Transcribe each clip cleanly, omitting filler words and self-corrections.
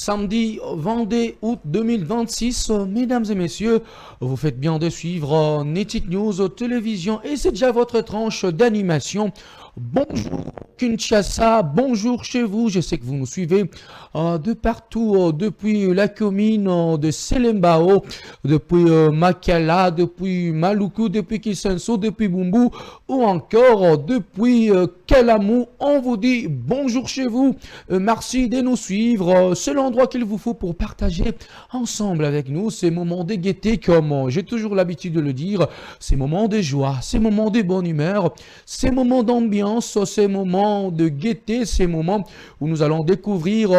samedi 22 août 2026. Mesdames et messieurs, vous faites bien de suivre Netit News Télévision et c'est déjà votre tranche d'animation. Bonjour Kinshasa, bonjour chez vous. Je sais que vous nous suivez de partout, depuis la commune de Selembao, depuis Makala, depuis Maluku, depuis Kisenso, depuis Bumbu ou encore depuis Kalamou. On vous dit bonjour chez vous. Merci de nous suivre. C'est l'endroit qu'il vous faut pour partager ensemble avec nous ces moments de gaieté, comme j'ai toujours l'habitude de le dire, ces moments de joie, ces moments de bonne humeur, ces moments d'ambiance, ces moments de gaieté, ces moments où nous allons découvrir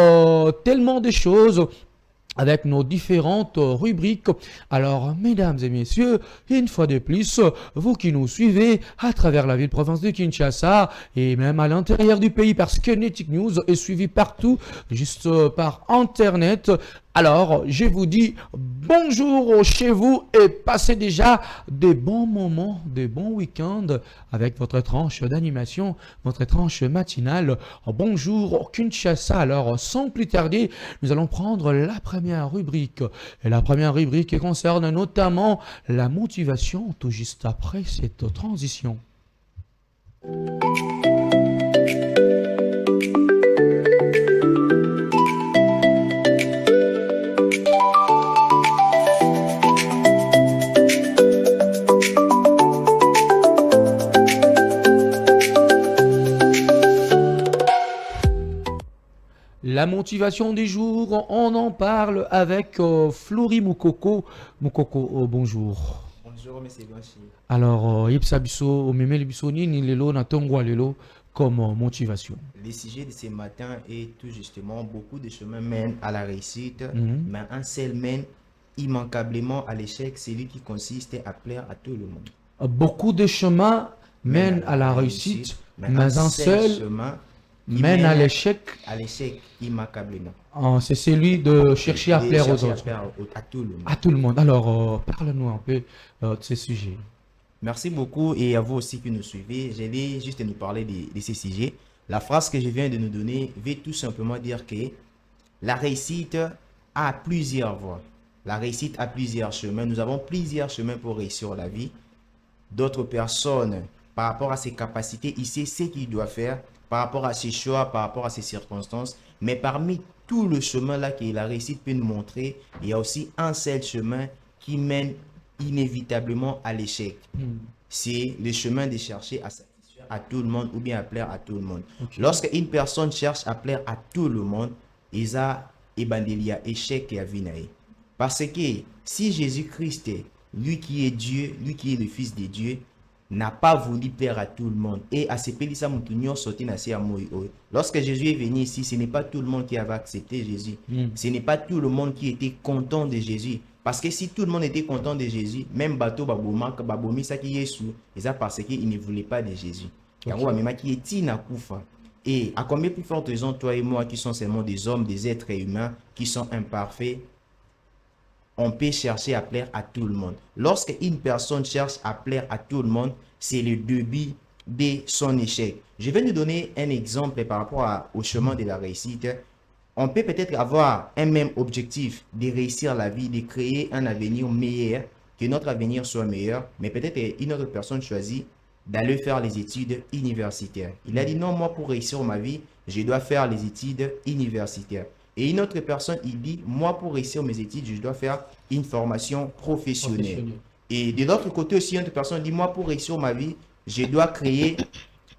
tellement de choses avec nos différentes rubriques. Alors, mesdames et messieurs, une fois de plus, vous qui nous suivez à travers la ville-province de Kinshasa et même à l'intérieur du pays, parce que Netic News est suivi partout, juste par Internet. Alors, je vous dis bonjour chez vous et passez déjà des bons moments, des bons week-ends avec votre tranche d'animation, votre tranche matinale. Bonjour Kinshasa. Alors, sans plus tarder, nous allons prendre la première rubrique. Et la première rubrique concerne notamment la motivation, tout juste après cette transition. La motivation du jour, on en parle avec Flori Moukoko. Moukoko, bonjour. Bonjour, monsieur Blanchi. Alors, Yipsa Bisso, Omemel Bisso, Nini Lelo, Natongwa Lelo, comme motivation. Le sujet de ce matin est tout justement beaucoup de chemins mènent à la réussite, mais un seul mène immanquablement à l'échec, c'est lui qui consiste à plaire à tout le monde. Beaucoup de chemins mènent à la réussite, mais un seul chemin mène à l'échec. À l'échec immanquablement. C'est celui de chercher à plaire aux autres. À tout le monde. À tout le monde. Alors, parle-nous un peu de ces sujets. Merci beaucoup et à vous aussi qui nous suivez. Je vais juste nous parler de ces sujets. La phrase que je viens de nous donner veut tout simplement dire que la réussite a plusieurs voies. La réussite a plusieurs chemins. Nous avons plusieurs chemins pour réussir la vie. D'autres personnes, par rapport à ses capacités, il sait ce qu'il doit faire, par rapport à ses choix, par rapport à ses circonstances. Mais parmi tout le chemin là que la réussite peut nous montrer, il y a aussi un seul chemin qui mène inévitablement à l'échec. C'est le chemin de chercher à satisfaire à tout le monde ou bien à plaire à tout le monde. Okay. Lorsque une personne cherche à plaire à tout le monde, il y a échec et à vinaï. Parce que si Jésus-Christ, lui qui est Dieu, lui qui est le Fils de Dieu, n'a pas voulu plaire à tout le monde. Et à ce pays-là, lorsque Jésus est venu ici, ce n'est pas tout le monde qui avait accepté Jésus. Ce n'est pas tout le monde qui était content de Jésus. Parce que si tout le monde était content de Jésus, même bateau babomi ça qui est sous, c'est parce qu'il ne voulait pas de Jésus. Et à combien plus forte raison, toi et moi qui sommes seulement des hommes, des êtres humains, qui sont imparfaits, on peut chercher à plaire à tout le monde. Lorsque une personne cherche à plaire à tout le monde, c'est le début de son échec. Je vais nous donner un exemple par rapport au chemin de la réussite. On peut peut-être avoir un même objectif de réussir la vie, de créer un avenir meilleur, que notre avenir soit meilleur, mais peut-être une autre personne choisit d'aller faire les études universitaires. Il a dit non, moi pour réussir ma vie, je dois faire les études universitaires. Et une autre personne, il dit, moi pour réussir mes études, je dois faire une formation professionnelle. Et de l'autre côté aussi, une autre personne dit, moi pour réussir ma vie, je dois créer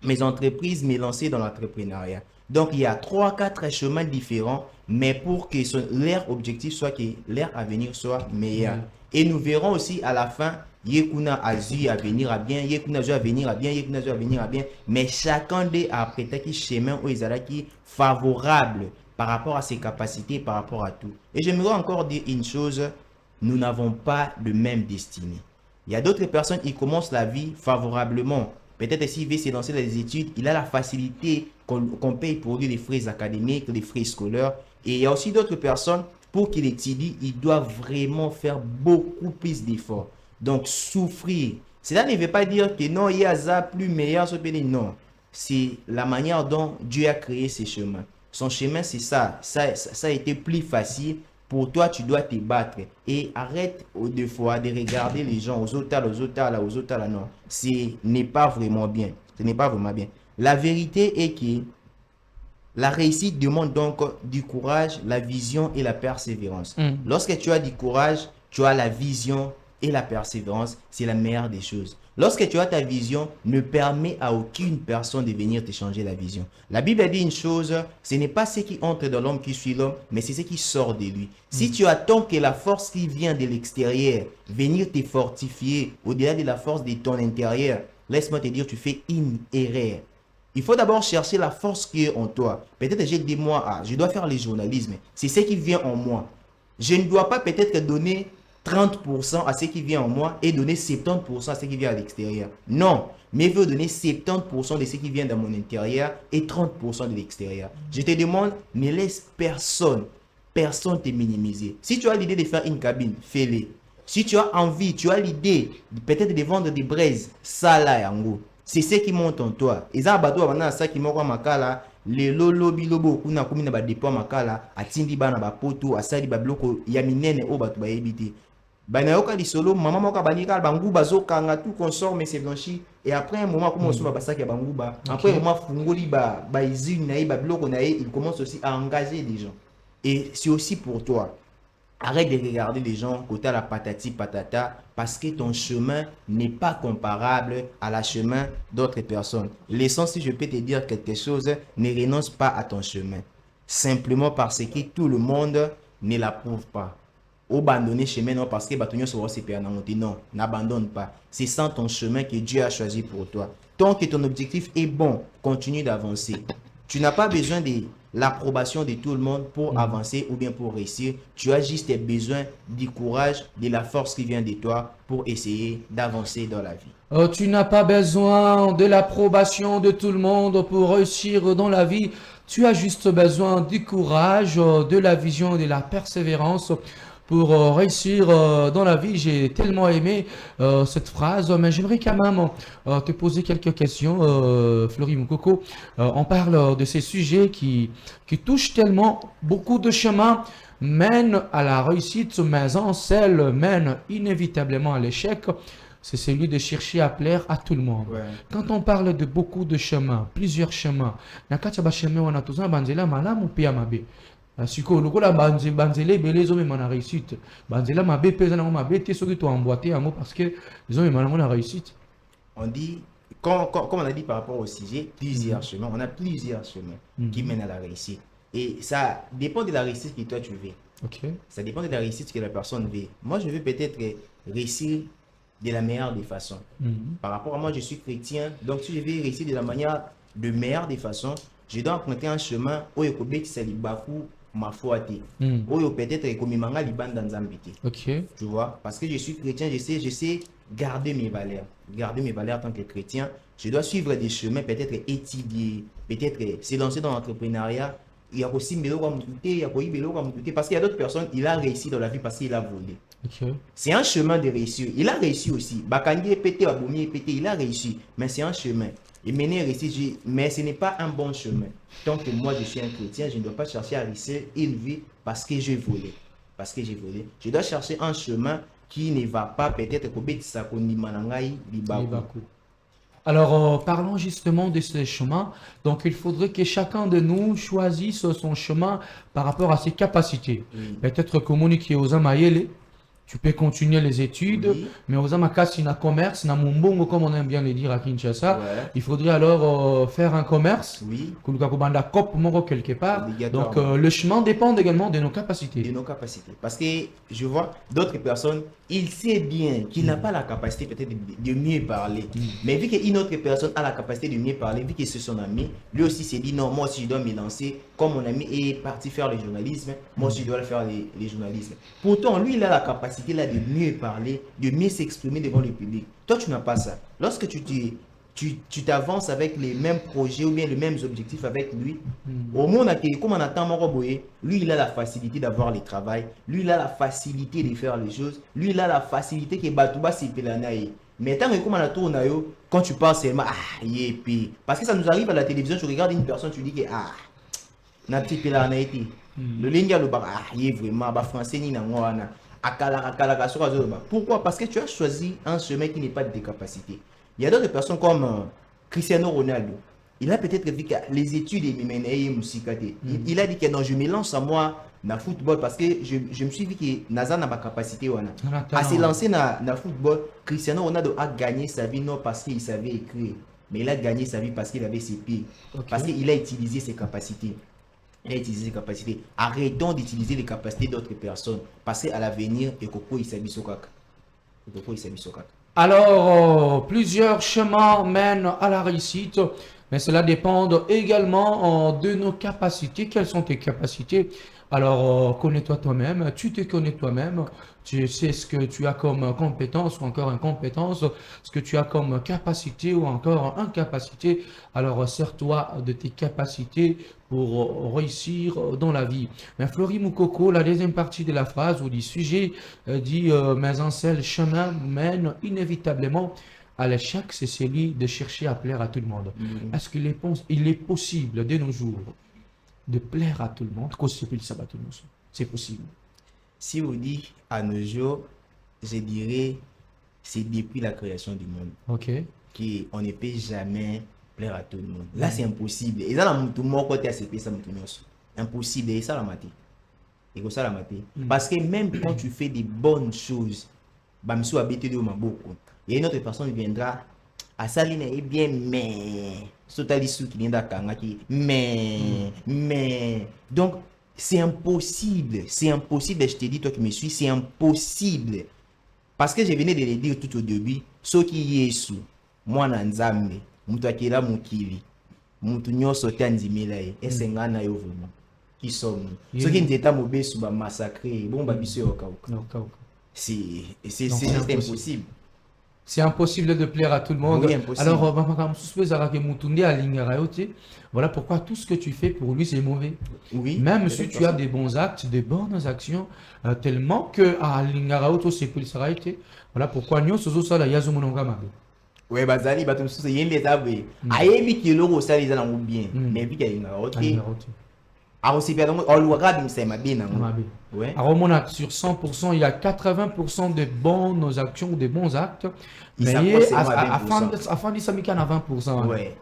mes entreprises, me lancer dans l'entrepreneuriat. Donc il y a 3-4 chemins différents, mais pour que leur objectif soit que leur avenir soit meilleur. Et nous verrons aussi à la fin, Yekuna Azu à venir à bien, Yekuna Azu à venir à bien, Yekuna Azu à venir à bien, mais chacun des après qui chemin où ils qui favorable par rapport à ses capacités, par rapport à tout. Et j'aimerais encore dire une chose, nous n'avons pas le même destinée. Il y a d'autres personnes qui commencent la vie favorablement. Peut-être s'il veut se lancer dans les études, il a la facilité qu'on paye pour lui les frais académiques, les frais scolaires. Et il y a aussi d'autres personnes, pour qu'il étudie, il doit vraiment faire beaucoup plus d'efforts. Donc, souffrir. Cela ne veut pas dire que non, il y a ça plus meilleur, non. C'est la manière dont Dieu a créé ces chemins. Son chemin, c'est ça. Ça a été plus facile. Pour toi, tu dois te battre. Et arrête deux fois de regarder les gens aux autres là. Non, ce n'est pas vraiment bien. Ce n'est pas vraiment bien. La vérité est que la réussite demande donc du courage, la vision et la persévérance. Lorsque tu as du courage, tu as la vision et la persévérance. C'est la meilleure des choses. Lorsque tu as ta vision, ne permet à aucune personne de venir te changer la vision. La Bible a dit une chose, ce n'est pas ce qui entre dans l'homme qui suit l'homme, mais c'est ce qui sort de lui. Si tu attends que la force qui vient de l'extérieur venir te fortifier au-delà de la force de ton intérieur, laisse-moi te dire, tu fais une erreur. Il faut d'abord chercher la force qui est en toi. Peut-être j'ai dit moi, je dois faire le journalisme. C'est ce qui vient en moi. Je ne dois pas peut-être donner 30% à ce qui vient en moi et donner 70% à ce qui vient à l'extérieur. Non, mais je veux donner 70% de ce qui vient dans mon intérieur et 30% de l'extérieur. Je te demande, ne laisse personne te minimiser. Si tu as l'idée de faire une cabine, fais-le. Si tu as envie, tu as l'idée peut-être de vendre des braises, ça là, yango. C'est ce qui monte en toi. Et ça, bateau, avant ça qui m'a makala, les lolo bilobo kuna kumina ba depo makala, atindi bana ba poto, asali ba bloko ya minene o batu ba ebiti. Bana yoka li solo, maman moka banika bangu bazo kanga tout consort mais c'est blanchi. Et après un moment comment on se ba ça ki bangu ba. Après un moment fungoli ba izine na ba bloko na il commence aussi à engager des gens. Et c'est aussi pour toi. Arrête de regarder les gens côté à la patati patata parce que ton chemin n'est pas comparable à la chemin d'autres personnes. L'essence, si je peux te dire quelque chose, ne renonce pas à ton chemin. Simplement parce que tout le monde ne l'approuve pas. Abandonner chemin non parce que batonio sera CPA non, n'abandonne pas. C'est sans ton chemin que Dieu a choisi pour toi. Tant que ton objectif est bon, continue d'avancer. Tu n'as pas besoin de l'approbation de tout le monde pour avancer ou bien pour réussir. Tu as juste besoin du courage, de la force qui vient de toi pour essayer d'avancer dans la vie. Tu n'as pas besoin de l'approbation de tout le monde pour réussir dans la vie. Tu as juste besoin du courage, de la vision et de la persévérance pour réussir dans la vie. J'ai tellement aimé cette phrase, mais j'aimerais quand même te poser quelques questions, Fleury Moukoko. On parle de ces sujets qui touchent tellement. Beaucoup de chemins mènent à la réussite, mais un seul mène inévitablement à l'échec. C'est celui de chercher à plaire à tout le monde. Ouais. Quand on parle de beaucoup de chemins, plusieurs chemins, nakati ya chemin wana tozana banzela malamu pe ya mabe. Siko lokola banzela ebele ezomema na réussite. Banzela mabe pe eza nango mabe te soki toemboîte yango parce que ezomema nango na réussite. On dit, comme on a dit par rapport au sujet, plusieurs chemins. On a plusieurs chemins qui mènent à la réussite. Et ça dépend de la réussite que toi tu veux. Ok. Ça dépend de la réussite que la personne veut. Moi, je veux peut-être réussir de la meilleure des façons. Par rapport à moi, je suis chrétien. Donc, si je veux réussir de la manière de meilleure des façons, je dois emprunter un chemin où il salibaku ma foi. Où peut-être comme manga liban dans Zambiti. Ok. Tu vois, parce que je suis chrétien, je sais garder mes valeurs. Garder mes valeurs en tant que chrétien. Je dois suivre des chemins, peut-être étudier, peut-être se lancer dans l'entrepreneuriat. Il y a aussi parce qu'il y a d'autres personnes, il a réussi dans la vie parce qu'il a volé. Ok. C'est un chemin de réussir. Il a réussi aussi. Bakandi est pété, Aboumi est pété, il a réussi. Mais c'est un chemin. Et mener réussi, mais ce n'est pas un bon chemin. Tant que moi je suis un chrétien, je ne dois pas chercher à réussir une vie parce que j'ai volé. Parce que j'ai volé. Je dois chercher un chemin qui ne va pas peut-être Libaku. Alors, parlons justement de ce chemin. Donc, il faudrait que chacun de nous choisisse son chemin par rapport à ses capacités. Peut-être communiquer aux Amayele. Tu peux continuer les études, mais aux Amakasi na commerce, na mumbongo comme on aime bien le dire à Kinshasa, il faudrait alors faire un commerce, Kulukakubanda Kop Moro quelque part. Donc le chemin dépend également de nos capacités. De nos capacités. Parce que je vois d'autres personnes, il sait bien qu'il n'a pas la capacité peut-être de mieux parler. Mais vu qu'une autre personne a la capacité de mieux parler, vu que c'est son ami, lui aussi s'est dit non, moi aussi je dois me lancer. Comme mon ami est parti faire le journalisme, moi aussi je dois faire les journalismes. Pourtant, lui, il a la capacité là de mieux parler, de mieux s'exprimer devant le public. Toi, tu n'as pas ça. Lorsque tu t'avances avec les mêmes projets ou bien les mêmes objectifs avec lui, au monde, comme on attend Moroboye, lui, il a la facilité d'avoir le travail, lui, il a la facilité de faire les choses, lui, il a la facilité que Batouba s'y pelanaye. Mais tant que comme on a tourné, quand tu parles seulement, parce que ça nous arrive à la télévision, tu regardes une personne, tu dis que na tipela na été le linga le ba ah y est vraiment ba français ni na ngwana akala sur azoba. Pourquoi? Parce que tu as choisi un chemin qui n'est pas de tes capacités. Il y a d'autres personnes comme Cristiano Ronaldo. Il a peut-être vu que les études et il a dit que non, je me lance à moi dans le football parce que je me suis dit que Nazar n'a pas capacité à se lancer dans le football. Cristiano Ronaldo a gagné sa vie non parce qu'il savait écrire, mais il a gagné sa vie parce qu'il avait ses pieds, parce qu'il a utilisé ses capacités. Il a utilisé ses capacités. Arrêtons d'utiliser les capacités d'autres personnes parce qu'à l'avenir, Ekoko il s'habille sur caca. Alors, plusieurs chemins mènent à la réussite, mais cela dépend également de nos capacités. Quelles sont tes capacités? Alors, connais-toi toi-même, tu te connais toi-même, tu sais ce que tu as comme compétence ou encore incompétence, ce que tu as comme capacité ou encore incapacité. Alors, sers-toi de tes capacités pour réussir dans la vie. Mais Flori Moukoko, la deuxième partie de la phrase ou du sujet dit mais un seul chemin mène inévitablement à l'échec, c'est celui de chercher à plaire à tout le monde. Est-ce qu'il est possible de nos jours de plaire à tout le monde? C'est possible. Si vous dites à nos jours, je dirais c'est depuis la création du monde. Ok. Qu'on ne peut jamais plaire à tout le monde. Là, c'est impossible. Et là, tout le monde côté ACP, ça impossible. Et ça, la maté. Et ça, la maté. Parce que même quand tu fais des bonnes choses, bah, monsieur habité de beaucoup. Et une autre personne viendra à Saline et bien, mais. Sotalisou qui vient d'Akanga qui. Mais. Donc, c'est impossible. C'est impossible. Je te dis, toi qui me suis, c'est impossible. Parce que je venais de le dire tout au début. Ce qui est sous. Moi, Nanzambe. Mtu akila mukili mtu nyoso tanzimela esengana yo vraiment qui sommes ceux qui n'étaient pas mobesu ba massacrer bon ba biso okauka c'est impossible. C'est impossible de plaire à tout le monde. Oui, impossible. Alors, voilà pourquoi tout ce que tu fais pour lui c'est mauvais. Oui. Même si tu as des bons actes, des bonnes actions, tellement que à Lingaraoto c'est plus ça a été. Voilà pourquoi nous sommes ça la yazumunongama. Ouais, bazali batum sous yende tabé ayebi kiloko ça les gens bien mais puis il y a OK alors c'est bien donc on le regarde c'est ma bien ouais alors on a sur 100% il y a 80% de bonnes actions ou de bons actes mais à fin de ça mi kana 20% ouais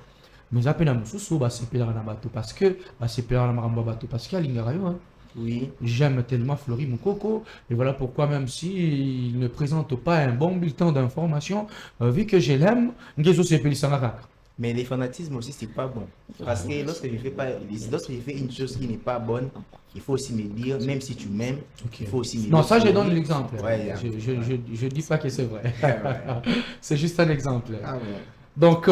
mais après na mususu ba c'est pela na bato parce que ba c'est pela na maramba bato parce qu'il y a lingarayo. Oui. J'aime tellement Flori Moukoko et voilà pourquoi même s'il ne présente pas un bon bulletin d'information, vu que je l'aime, mais les fanatismes aussi c'est pas bon parce que lorsque je fais une chose qui n'est pas bonne, il faut aussi me dire même si tu m'aimes, il faut aussi me dire. Non, ça je donne l'exemple. Ouais, je dis pas que c'est vrai. C'est juste un exemple. Ah, ouais. Donc,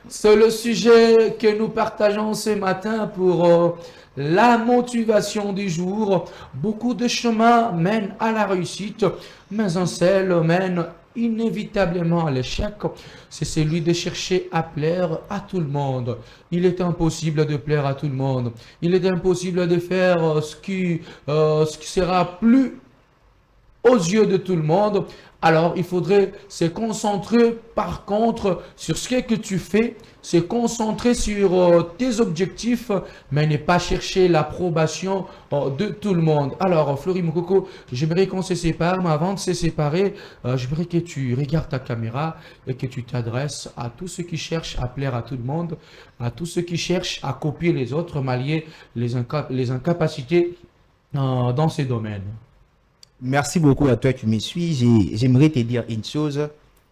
c'est le sujet que nous partageons ce matin pour la motivation du jour. Beaucoup de chemins mènent à la réussite, mais un seul mène inévitablement à l'échec. C'est celui de chercher à plaire à tout le monde. Il est impossible de plaire à tout le monde. Il est impossible de faire ce qui sera plus aux yeux de tout le monde. Alors, il faudrait se concentrer par contre sur ce que tu fais, se concentrer sur tes objectifs, mais ne pas chercher l'approbation de tout le monde. Alors, Flori Moukoko, j'aimerais qu'on se sépare, mais avant de se séparer, j'aimerais que tu regardes ta caméra et que tu t'adresses à tous ceux qui cherchent à plaire à tout le monde, à tous ceux qui cherchent à copier les autres, malgré les incapacités dans ces domaines. Merci beaucoup à toi qui me suis. J'aimerais te dire une chose.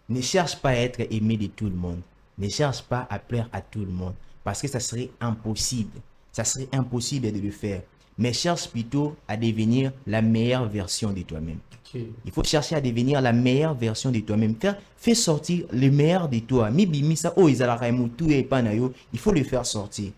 Ne cherche pas à être aimé de tout le monde. Ne cherche pas à plaire à tout le monde. Parce que ça serait impossible. Ça serait impossible de le faire. Mais cherche plutôt à devenir la meilleure version de toi-même. Okay. Il faut chercher à devenir la meilleure version de toi-même. Fais sortir le meilleur de toi. Il faut le faire sortir.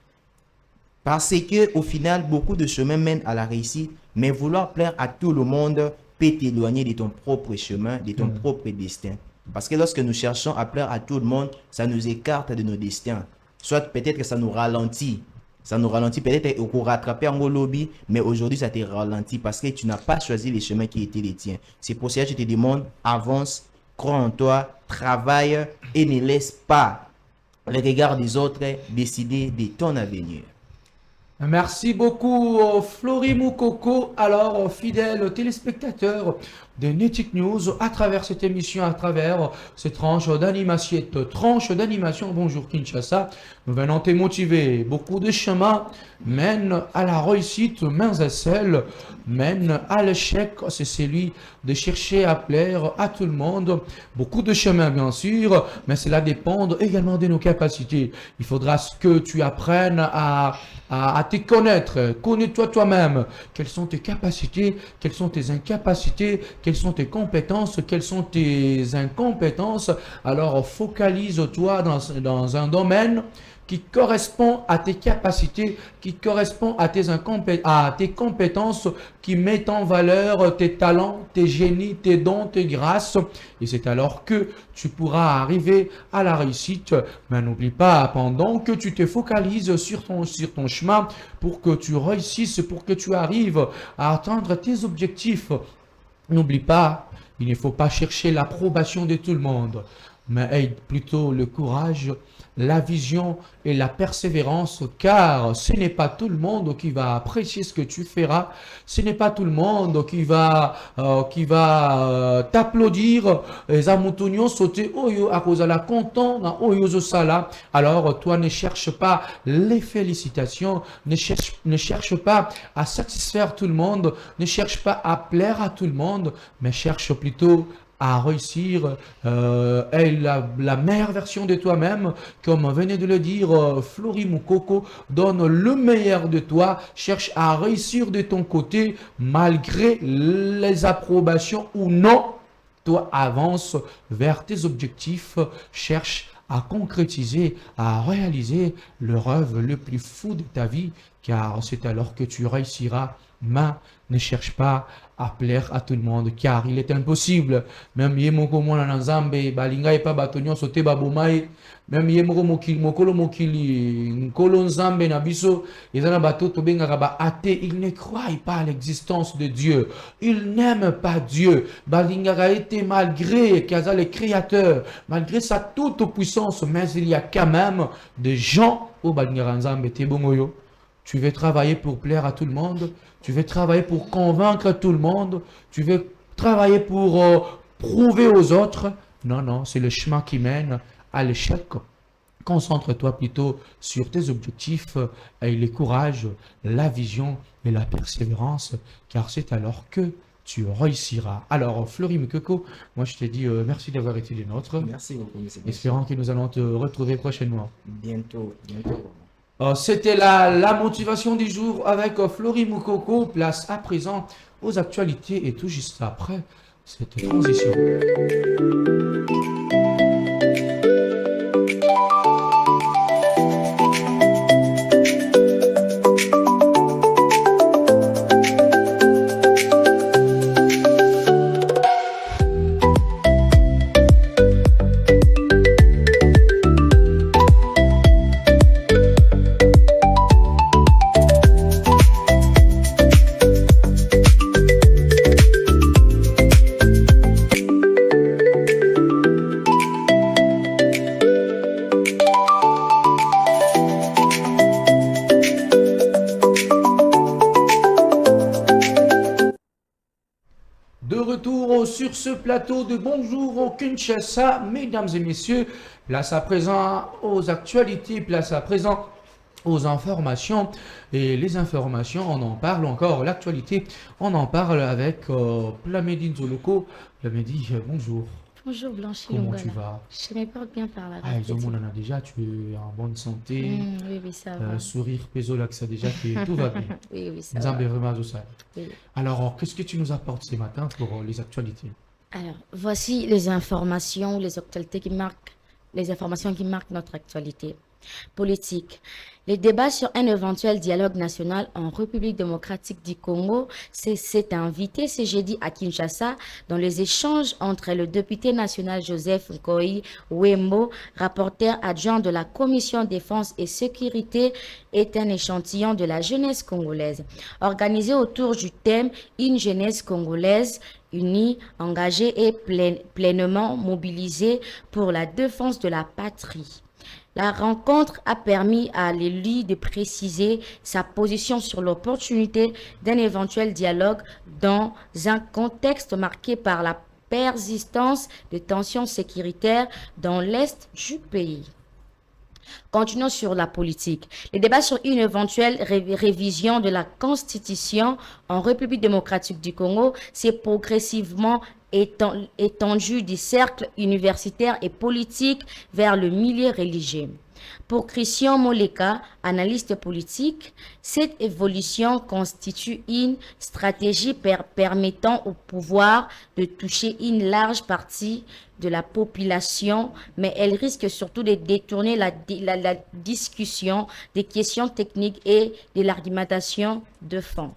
Parce que au final, beaucoup de chemins mènent à la réussite, mais vouloir plaire à tout le monde peut t'éloigner de ton propre chemin, de ton propre destin. Parce que lorsque nous cherchons à plaire à tout le monde, ça nous écarte de nos destins. Soit peut-être que ça nous ralentit. Ça nous ralentit peut-être au rattraper en lobby, mais aujourd'hui ça te ralentit parce que tu n'as pas choisi les chemins qui étaient les tiens. C'est pour ça que je te demande, avance, crois en toi, travaille et ne laisse pas les regards des autres décider de ton avenir. Merci beaucoup, Florie Moukoko. Alors, fidèles téléspectateurs de Netic News, à travers cette émission, à travers cette tranche d'animation, bonjour Kinshasa, nous venons te motiver. Beaucoup de chemins mènent à la réussite, mains à sel, mènent à l'échec. C'est celui de chercher à plaire à tout le monde. Beaucoup de chemins, bien sûr, mais cela dépend également de nos capacités. Il faudra que tu apprennes à te connaître. Connais-toi toi-même. Quelles sont tes capacités, quelles sont tes incapacités, quelles sont tes compétences, quelles sont tes incompétences. Alors focalise-toi dans un domaine qui correspond à tes capacités, qui correspond à à tes compétences, qui met en valeur tes talents, tes génies, tes dons, tes grâces. Et c'est alors que tu pourras arriver à la réussite. Mais n'oublie pas, pendant que tu te focalises sur ton chemin, pour que tu réussisses, pour que tu arrives à atteindre tes objectifs, n'oublie pas, il ne faut pas chercher l'approbation de tout le monde, mais aide plutôt le courage, la vision et la persévérance, car ce n'est pas tout le monde qui va apprécier ce que tu feras, ce n'est pas tout le monde qui va t'applaudir. Les amoutonions sauter oyo à cause de la content na oyo zo sala. Alors toi ne cherche pas les félicitations, ne cherche pas à satisfaire tout le monde, ne cherche pas à plaire à tout le monde, mais cherche plutôt à réussir est la meilleure version de toi-même, comme venait de le dire Florie Moukoko. Donne le meilleur de toi, cherche à réussir de ton côté malgré les approbations ou non. Toi avance vers tes objectifs, cherche à concrétiser, à réaliser le rêve le plus fou de ta vie, car c'est alors que tu réussiras. Mais ne cherche pas à plaire à tout le monde, car il est impossible. Même yemoko mwana na nzambe balinga epa bato nyonso te babomai. Même yemoko mokolo mokili nkolo nzambe na biso ezana bato to bengaka ba athée. Il ne croit pas à l'existence de Dieu. Il n'aime pas Dieu. Balingaka été malgré Kaza le créateur, malgré sa toute puissance, mais il y a quand même des gens au balingaka nzambe te bongoyo. Tu veux travailler pour plaire à tout le monde. Tu veux travailler pour convaincre tout le monde. Tu veux travailler pour prouver aux autres. Non, non, c'est le chemin qui mène à l'échec. Concentre-toi plutôt sur tes objectifs et le courage, la vision et la persévérance, car c'est alors que tu réussiras. Alors, Florie Moukoko, moi je te dis merci d'avoir été des nôtres. Merci beaucoup, monsieur. Espérons que nous allons te retrouver prochainement. Bientôt, bientôt. C'était la motivation du jour avec Florie Moukoko. Place à présent aux actualités et tout juste après cette transition. De retour sur ce plateau de Bonjour au Kinshasa, mesdames et messieurs, place à présent aux actualités, place à présent aux informations. Et les informations, on en parle encore, l'actualité, on en parle avec Plamedi Nzoloko. Plamedi, bonjour. Bonjour Blanchie Comment Longana. tu vas? Je me porte bien par la Ah, ils ont mon déjà, tu es en bonne santé, Oui, oui, ça va. sourire, pézolax, ça déjà, tout va bien. Oui, oui, ça Nzambe va. vraiment tout ça. Oui. Alors, qu'est-ce que tu nous apportes ce matin pour les actualités? Alors, voici les informations, les informations qui marquent notre actualité politique. Les débats sur un éventuel dialogue national en République démocratique du Congo s'est invité ce jeudi à Kinshasa dans les échanges entre le député national Joseph Nkoi Wembo, rapporteur adjoint de la Commission défense et sécurité, est un échantillon de la jeunesse congolaise. Organisé autour du thème « Une jeunesse congolaise », unie, engagée et pleinement mobilisée pour la défense de la patrie. La rencontre a permis à l'élu de préciser sa position sur l'opportunité d'un éventuel dialogue dans un contexte marqué par la persistance de tensions sécuritaires dans l'est du pays. Continuons sur la politique. Les débats sur une éventuelle révision de la Constitution en République démocratique du Congo s'est progressivement étendu des cercles universitaires et politiques vers le milieu religieux. Pour Christian Moleka, analyste politique, cette évolution constitue une stratégie permettant au pouvoir de toucher une large partie de la population, mais elle risque surtout de détourner la discussion des questions techniques et de l'argumentation de fond.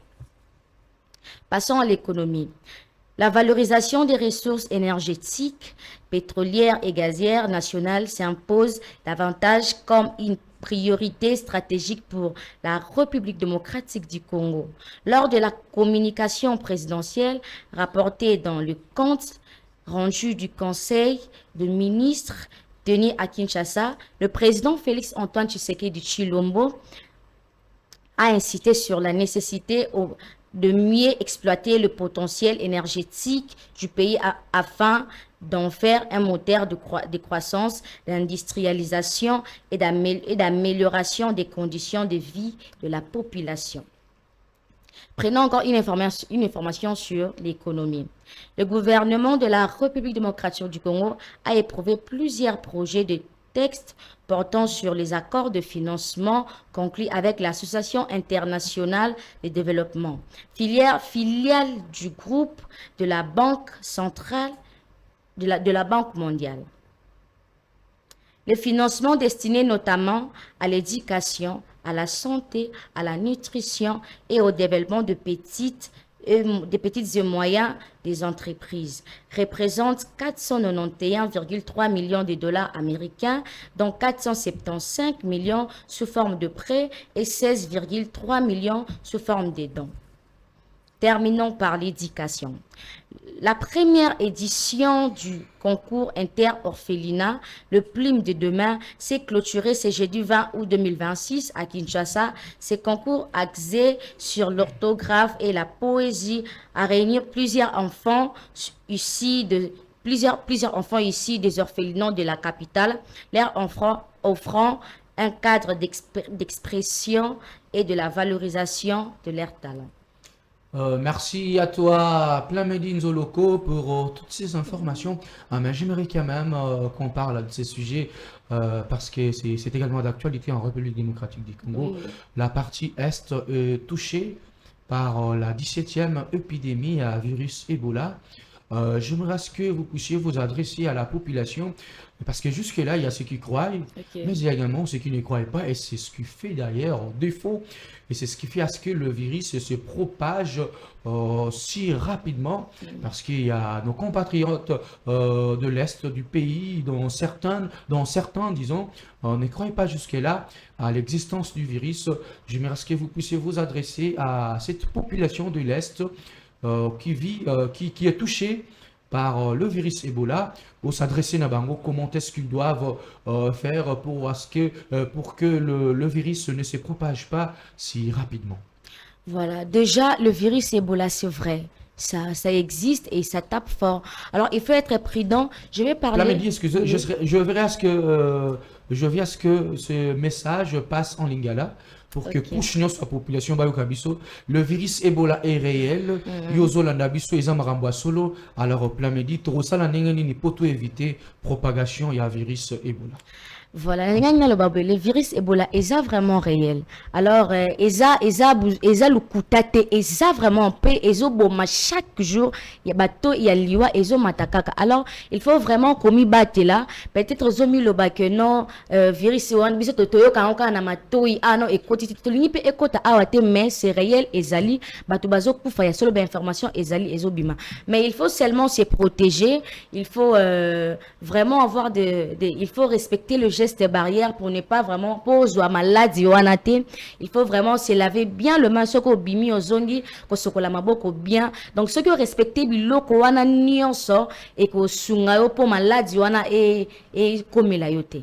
Passons à l'économie. La valorisation des ressources énergétiques, pétrolières et gazières nationales s'impose davantage comme une priorité stratégique pour la République démocratique du Congo. Lors de la communication présidentielle rapportée dans le compte rendu du Conseil de ministres tenu à Kinshasa, le président Félix Antoine Tshisekedi Tshilombo a incité sur la nécessité de mieux exploiter le potentiel énergétique du pays afin d'en faire un moteur de croissance, d'industrialisation et d'amélioration des conditions de vie de la population. Prenons encore une information sur l'économie. Le gouvernement de la République démocratique du Congo a éprouvé plusieurs projets de textes portant sur les accords de financement conclus avec l'Association internationale de développement, filiale du groupe de la Banque centrale de la Banque mondiale. Les financements destinés notamment à l'éducation, à la santé, à la nutrition et au développement des petites et moyens des entreprises représentent 491,3 millions de dollars américains, dont 475 millions sous forme de prêts et 16,3 millions sous forme de dons. Terminons par l'éducation. La première édition du concours inter-orphelinat, le Plume de demain, s'est clôturé ce jeudi 20 août 2026 à Kinshasa. Ce concours axé sur l'orthographe et la poésie a réuni plusieurs enfants issus des orphelinats de la capitale, leur offrant un cadre d'expression et de la valorisation de leurs talents. Merci à toi, Plamedine Zoloko, pour toutes ces informations. Mais j'aimerais quand même qu'on parle de ces sujets parce que c'est également d'actualité en République démocratique du Congo. Oui. La partie Est est touchée par la 17e épidémie à virus Ebola. J'aimerais que vous puissiez vous adresser à la population parce que jusque-là, il y a ceux qui croient, mais il y a également ceux qui ne croient pas et c'est ce qui fait d'ailleurs défaut et c'est ce qui fait à ce que le virus se propage si rapidement parce qu'il y a nos compatriotes de l'Est du pays dont certains disons, ne croient pas jusque-là à l'existence du virus. J'aimerais que vous puissiez vous adresser à cette population de l'Est qui est touché par le virus Ebola, ou s'adresser à Bango, comment est-ce qu'ils doivent faire pour que le virus ne se propage pas si rapidement. Voilà, déjà, le virus Ebola, c'est vrai. Ça existe et ça tape fort. Alors, il faut être prudent. Je vais parler... Plamedi, excusez, je verrai à ce que ce message passe en lingala pour que Kouchino soit population Bayokabiso. Le virus Ebola est réel. Yozo Landabiso et Zamaramba Solo. Alors, Plamedi, Torosala Nengeni pour tout éviter propagation, il y a virus Ebola. Voilà, le virus Ebola est vraiment réel. Alors, eza le kutate, eza vraiment paix, ezo boma chaque jour, il y a bateau, il y a liwa, ezo matakaka. Alors, il faut vraiment commis battre là. Peut-être zomi le bak non, virus wan biso toyo kanonka na matoi ano ekoti titulini pe ekota awate mais c'est réel ezali bato bazo kufa ya solo ba information ezali ezo bima. Mais il faut seulement se protéger, il faut vraiment avoir il faut respecter le geste barrière pour ne pas vraiment poser maladie wanate. Il faut vraiment se laver bien le main soko bimi ozongi ko sokola maboko bien. Donc ceux qui ont respecté biloko wana nyonso et ko sunga yo po maladie wana et comme la yote.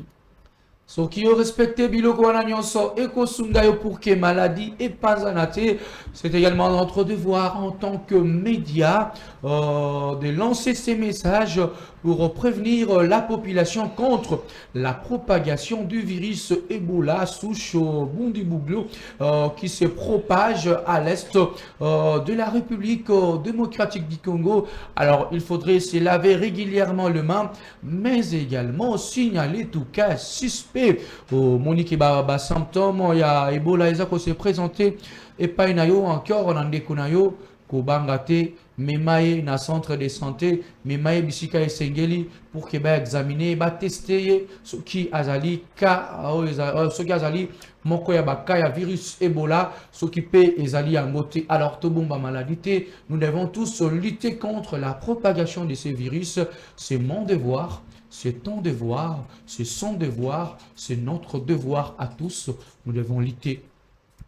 Soki yo respecte biloko wana nyonso ekosunga yo pour que maladie et pas anate. C'est également notre devoir en tant que média de lancer ces messages pour prévenir la population contre la propagation du virus Ebola souche Bundibuglo qui se propage à l'est de la République démocratique du Congo. Alors il faudrait se laver régulièrement les mains, mais également signaler tout cas suspect. Monique ba symptômes ya Ebola ezako se présenter et pas na yo encore nandeko na yo ko bangate memaye na centre de santé memaye bisika esengeli pour que ba examiner ba tester soki azali ka soki azali moko ya baka ya virus Ebola soki pe ezali yangote. Alors to bomba maladie, nous devons tous lutter contre la propagation de ces virus. C'est mon devoir. C'est ton devoir, c'est son devoir, c'est notre devoir à tous. Nous devons lutter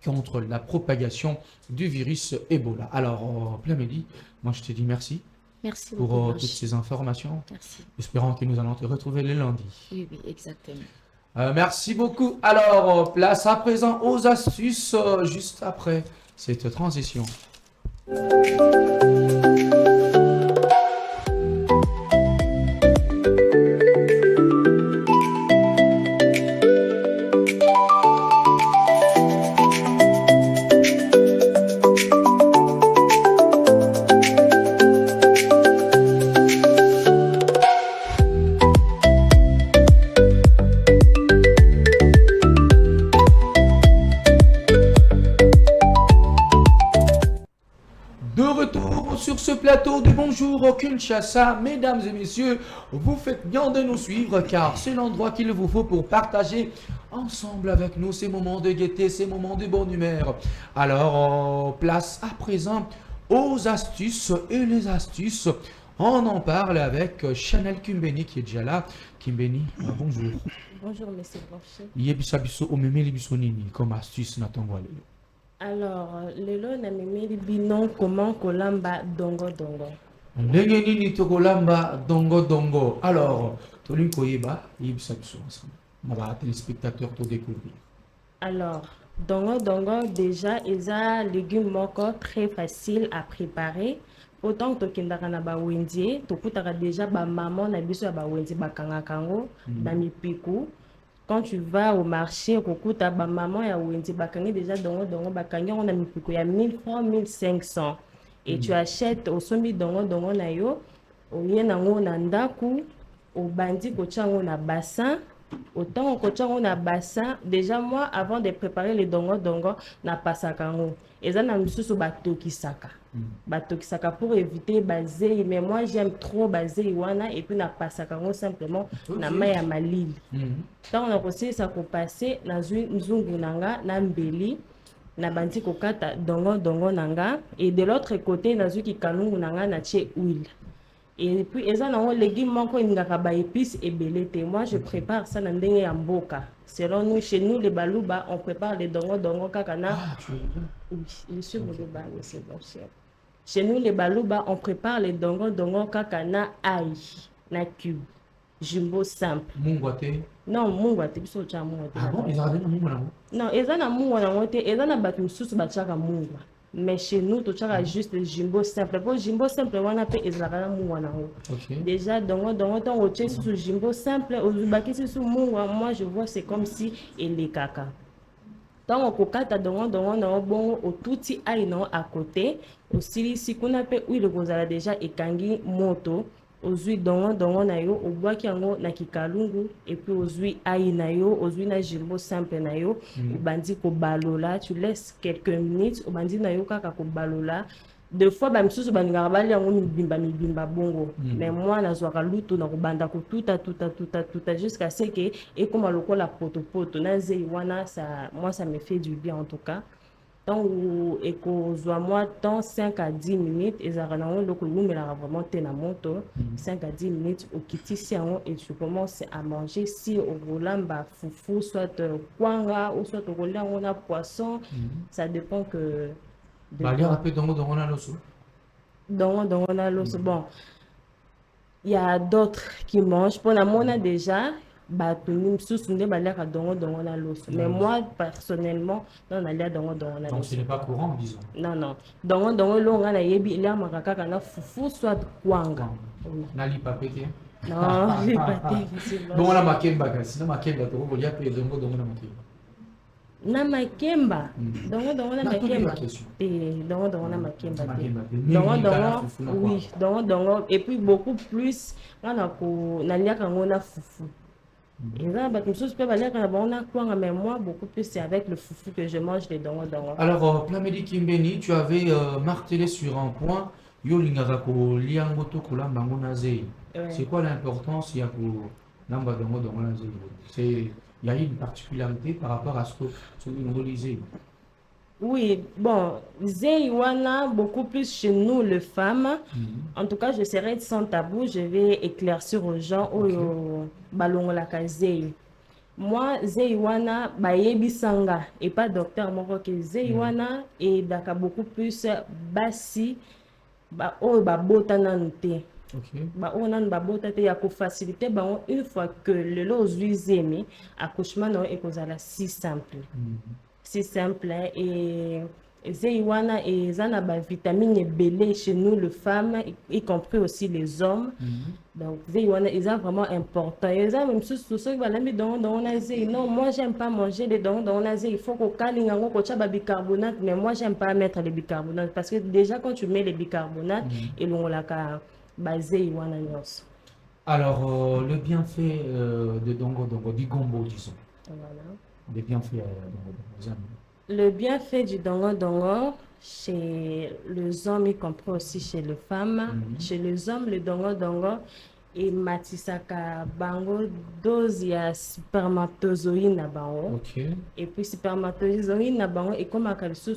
contre la propagation du virus Ebola. Alors, plein midi, moi je te dis merci Merci pour beaucoup. toutes ces informations. Merci. Espérons que nous allons te retrouver le lundi. Oui, oui, exactement. Merci beaucoup. Alors, place à présent aux astuces juste après cette transition. De retour sur ce plateau de Bonjour au Kinshasa, mesdames et messieurs, vous faites bien de nous suivre car c'est l'endroit qu'il vous faut pour partager ensemble avec nous ces moments de gaieté, ces moments de bonne humeur. Alors, place à présent aux astuces et les astuces. On en parle avec Chanel Kimbeni qui est déjà là. Kimbeni, bonjour. Bonjour, monsieur Blanchet. Yebisa biso omemeli biso nini comme astuce na tongo lelo. Alors, lelo na mimeli bino comment kolamba dongo dongo. Ndenge nini tokolamba dongo dongo. Alors, tolingi koyeba yebisa biso ensemble. Na ba téléspectateurs to découvrir. Alors, dongo dongo déjà eza légume moko très facile à préparer. Autant que tokendaka na ba wendie, tokutaka déjà ba maman na biso ya ba wendie bakangaka yango na mipiku. Quand tu vas au marché, okuta ba maman ya wendie bakangi déjà dongo dongo bakangi yango na mipiku ya 1000 francs 1500. Et tu achètes au sombi dongo dongo na yo, oye nango na ndaku, obandi kotia yango na bassin. Autant on a bassin, déjà moi avant de préparer les dongo dongo na pasaka yango. Eza na misusu batokisaka. Batokisaka pour éviter bazei, mais moi j'aime trop bazei wana et puis na pasaka yango simplement na mai ya malili. Tant on a aussi ça pour passer na nzungu nanga na mbeli na bandi kokata dongo dongo nanga et de l'autre côté na zuki kanungu nanga na tie huile. Et puis, ils ont les légumes manquent une épices et belete. Moi, je prépare ça dans des mboka. Selon nous, chez nous, les balouba, on prépare les dongo dongo kakana. Oui, je suis balouba, monsieur Blanchet. Chez nous, les balouba, on prépare les dongo dongo kakana aïe, na cube, jumbo simple. Mungwate. Non, mungwate, biso cha mungwate. Ah bon, ils ont dit mungwate. Non, ils ont mungwate, ils ont battu sous batchaka mungwa. Mais chez nous, tu as juste le jumbo simple. Pour le jumbo simple, on a fait déjà, donc on a sous jumbo simple, moi je vois c'est comme si il est caca. Donc on kokata donc on a bon au tout aïe à côté. Aussi si qu'on a fait oui le gozala déjà et kangi moto. Ozui dongo na yo obwaki yango na kikalungu et puis ozui aïe na yo ozui na jumbo simple na yo obandi ko balola tu laisses quelques minutes obandi na yo kaka ko balola deux fois ba misusu baningaka bali yango mibimba bongo mais moi nazwaka lutu na kobanda ko tuta jusqu'à ce que et comme lokola poto na zei wana ça moi ça me fait du bien en tout cas. Donc, et moi, dans 5 à 10 minutes, et ça vraiment na moto, 5 à 10 minutes, au kitisi et tu commences à manger si au volant, foufou, soit kwanga, ou soit au volant, on a poisson, ça dépend que. Un peu dongo dongo na loso. Dongo na loso, bon. Il y a d'autres qui mangent. Pour la mona déjà, bato misusu nde baliaka dongo dongo na loso. Mais moi personnellement non nalia dongo dongo na Donc ce loso. n'est pas courant, disons. Non non. Dongo dongo lo nga na yebi eliamaka kaka na fufu soit kwanga. Oui. Nali papete. Non, j'ai pas été. Bon, on a makemba kasi. Na makemba to ko lia pe dongo dongo na makemba. Na makemba. Dongo dongo na Na toute makemba. la question. Dongo dongo na makemba. Makemba. Dongo dongo. Oui, dongo dongo et puis beaucoup plus nga ko naliaka ngo na fufu. Et là, bah, comme ça, je peux aller quand on a quoi, mais moi, beaucoup plus, c'est avec le foufou que je mange les dongo dongo. Alors, Plamedi Kimbeni, tu avais martelé sur un point. Yo lingaka ko liangoto ko lamba ngona zei. C'est quoi l'importance il y a pour lamba dongo dongo na zei? C'est il y a une particularité par rapport à ce que nous lisez. Oui, bon, Zeiwana, beaucoup plus chez nous, les femmes. En tout cas, je serai sans tabou, je vais éclaircir aux gens au ballon la Zei. Moi, Zeiwana, bayebi sanga, et pas docteur, moi, que Zeiwana, et daka beaucoup plus basi, ba o ba bota nante. Ok. Ba o nan ba bota te ya ko faciliter ba une fois que le lo zuizemi, accouchement non et kozala si simple. C'est simple hein, et Zeiwana et Zana ba vitamine belé chez nous les femmes y compris aussi les hommes. Donc Zeiwana est vraiment important. Et ça même sous ceux qui va l'ami dans la zei. Non, moi j'aime pas manger les dans la zei. Il faut qu'on calinga ko cha ba bicarbonate mais moi j'aime pas mettre les bicarbonates parce que déjà quand tu mets les bicarbonates et l'on la ka ba Zeiwana nyos. Alors, le bienfait de dongo dongo, du gombo, disons. Voilà. Les bienfaits dongo dongo. Le bienfait du dongo dongo chez les hommes, y compris aussi chez les femmes. Chez les hommes, le dongo dongo et matisaka bango dose ya spermatozoïde na bango. Ok. Et puis spermatozoïde na bango et comme à sous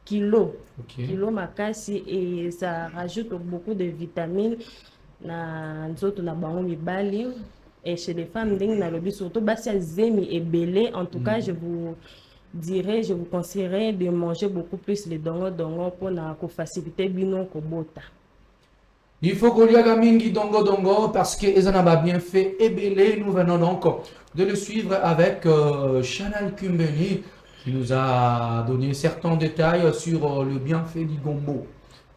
kilo. Ok. Kilo makasi et ça rajoute beaucoup de vitamines na nzoto na bango mibali. Et chez les femmes, surtout basia zemi et belé. En tout cas, je vous conseillerais de manger beaucoup plus les dongo dongo pour faciliter bino kobota. Il faut qu'on y aille mingi dongo dongo parce que ils en ont bien fait et belé. Nous venons donc de le suivre avec Chanel Kumbeni qui nous a donné certains détails sur le bienfait du gombo.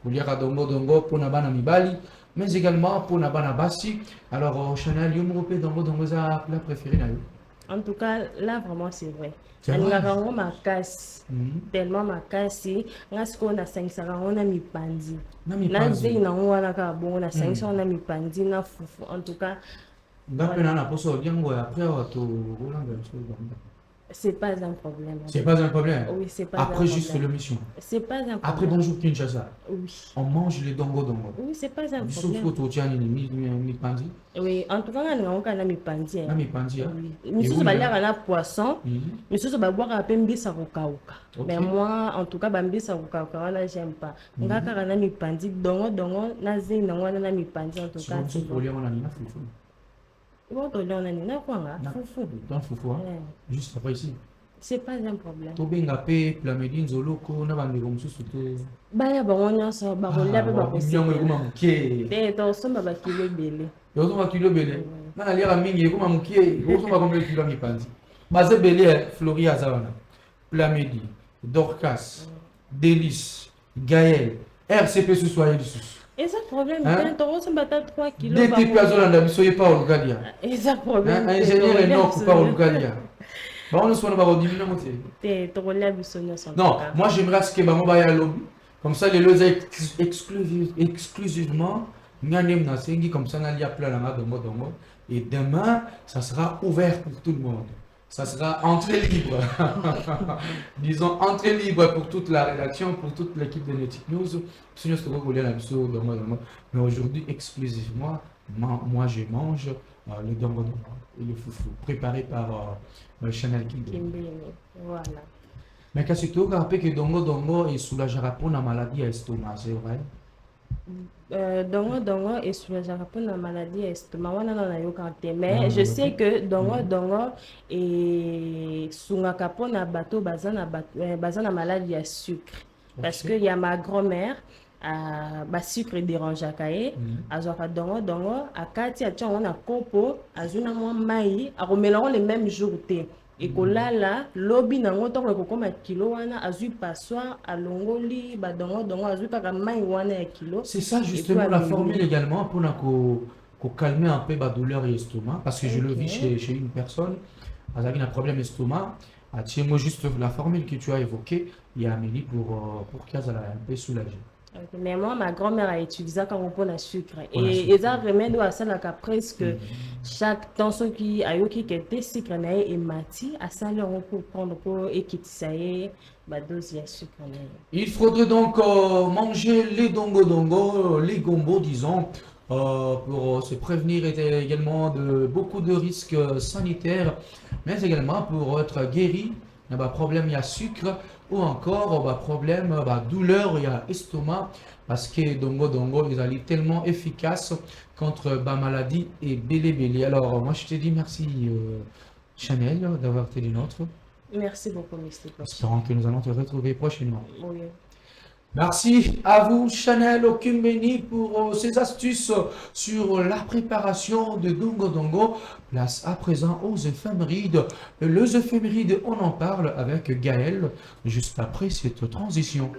Qu'on y aille dongo dongo pour nabana mibali. Mais également pour Nabana Bassi. Alors, Chanel, il y a un dongo dongo za plat préféré na yo. En tout cas, là vraiment c'est vrai. C'est vrai. Vraiment ma casse. Tellement ma casse. Ngasko na 500 na mi pandi. Na zei na wana ka bon na 500 na mi pandi na fufu. En tout cas, Ngapena na poso diango après to rolanga so. c'est pas un problème. C'est pas un problème. Oui, c'est pas après un juste problème. l'émission. C'est pas un problème. Après bonjour Kinshasa. Oui. On mange les dongo dongo. Oui, c'est pas un Sauf problème. que tu as mi pandi. Oui, en tout cas, on a mi pandi. Na mi pandi. Oui. Misusu baliaka na poisson. Misusu baboaka pe mbisa kokauka. Mais moi, en tout cas, mbisa kokauka wana j'aime pas. Ngaka na mi pandi dongo dongo na zei na wana na mi pandi en tout cas. C'est pour les on a na fufu. Bon, to lona ni na kwanga fufu. Dans fufu. Juste après ici. C'est pas un problème. To benga pe Plamedi Nzoloko na bande comme ça te. Baya bango nyonso bakolia pe bakosi. Nyongo ekoma mukie. Te to somba bakile bele. Yo to kilo bele. Na liara mingi ekoma mukie. Yo somba comme kilo mi pandi. Baze bele Floria Zawana. Plamedi, Dorcas, Délice, Gaël, RCP sous soyez du sous. Et ça problème, to somba ta 3 kilos. DT Plazolanda bisoye pas au Lugalia. Et ça problème. Ingénieur Enoch pas au Lugalia. Bah on ne soit pas au diminuer monter. Non, moi j'aimerais ce que bah on va y aller lobby. Comme ça les lois exclusivement nganem na sengi comme ça na lia plein la dongo dongo et demain ça sera ouvert pour tout le monde. Ça sera entrée libre. Disons entrée libre pour toute la rédaction, pour toute l'équipe de Netic News. Mais aujourd'hui exclusivement moi je mange le dongo dongo et le foufou préparé par Chanel Kimbeni. Voilà. Mais qu'est-ce que tu as rappelé que dongo dongo est soulagera pour la maladie à estomac, c'est vrai? Dongo dongo est soulagera pour la maladie à estomac. Mais je sais que dongo dongo est soulagera pour la bateau bazana maladie à sucre. Parce que y a ma grand-mère basucre dérangeaka ye azwaka dongo akati atia yango na kopo azwi na mwa mai akomela yango le même jour te ekolala lobi nango ntongo ekokoma kilo wana azwi passoir alongoli badongo azwi kaka mai wana ya kilo. C'est ça justement la formule également pour calmer un peu la douleur et l'estomac. Parce que je le vis chez une personne, elle a un problème d'estomac. Tiens-moi juste la formule que tu as évoquée, il y a Amélie pour qu'elle soit un peu soulagée. Mais moi, ma grand-mère a utilisé quand on prend le sucre. Et ils ont remède à ça presque chaque temps qui a eu qui était sucre et mati à ça on peut prendre pour équiter ça y ba dose de sucre. Il faudrait donc manger les dongo, les gombo disons pour se prévenir également de beaucoup de risques sanitaires, mais également pour être guéri. Il y a problème, il y a sucre, ou encore problème, douleur, il y a estomac, parce que dongo, ils allaient tellement efficaces contre maladie et bélé. Alors, moi, je te dis merci, Chanel, d'avoir été des nôtres. Merci beaucoup, Mr. Espérons que nous allons te retrouver prochainement. Oui. Merci à vous, Chanel Okumbeni, pour ces astuces sur la préparation de dongo. Place à présent aux éphémérides. Les éphémérides, on en parle avec Gaël, juste après cette transition.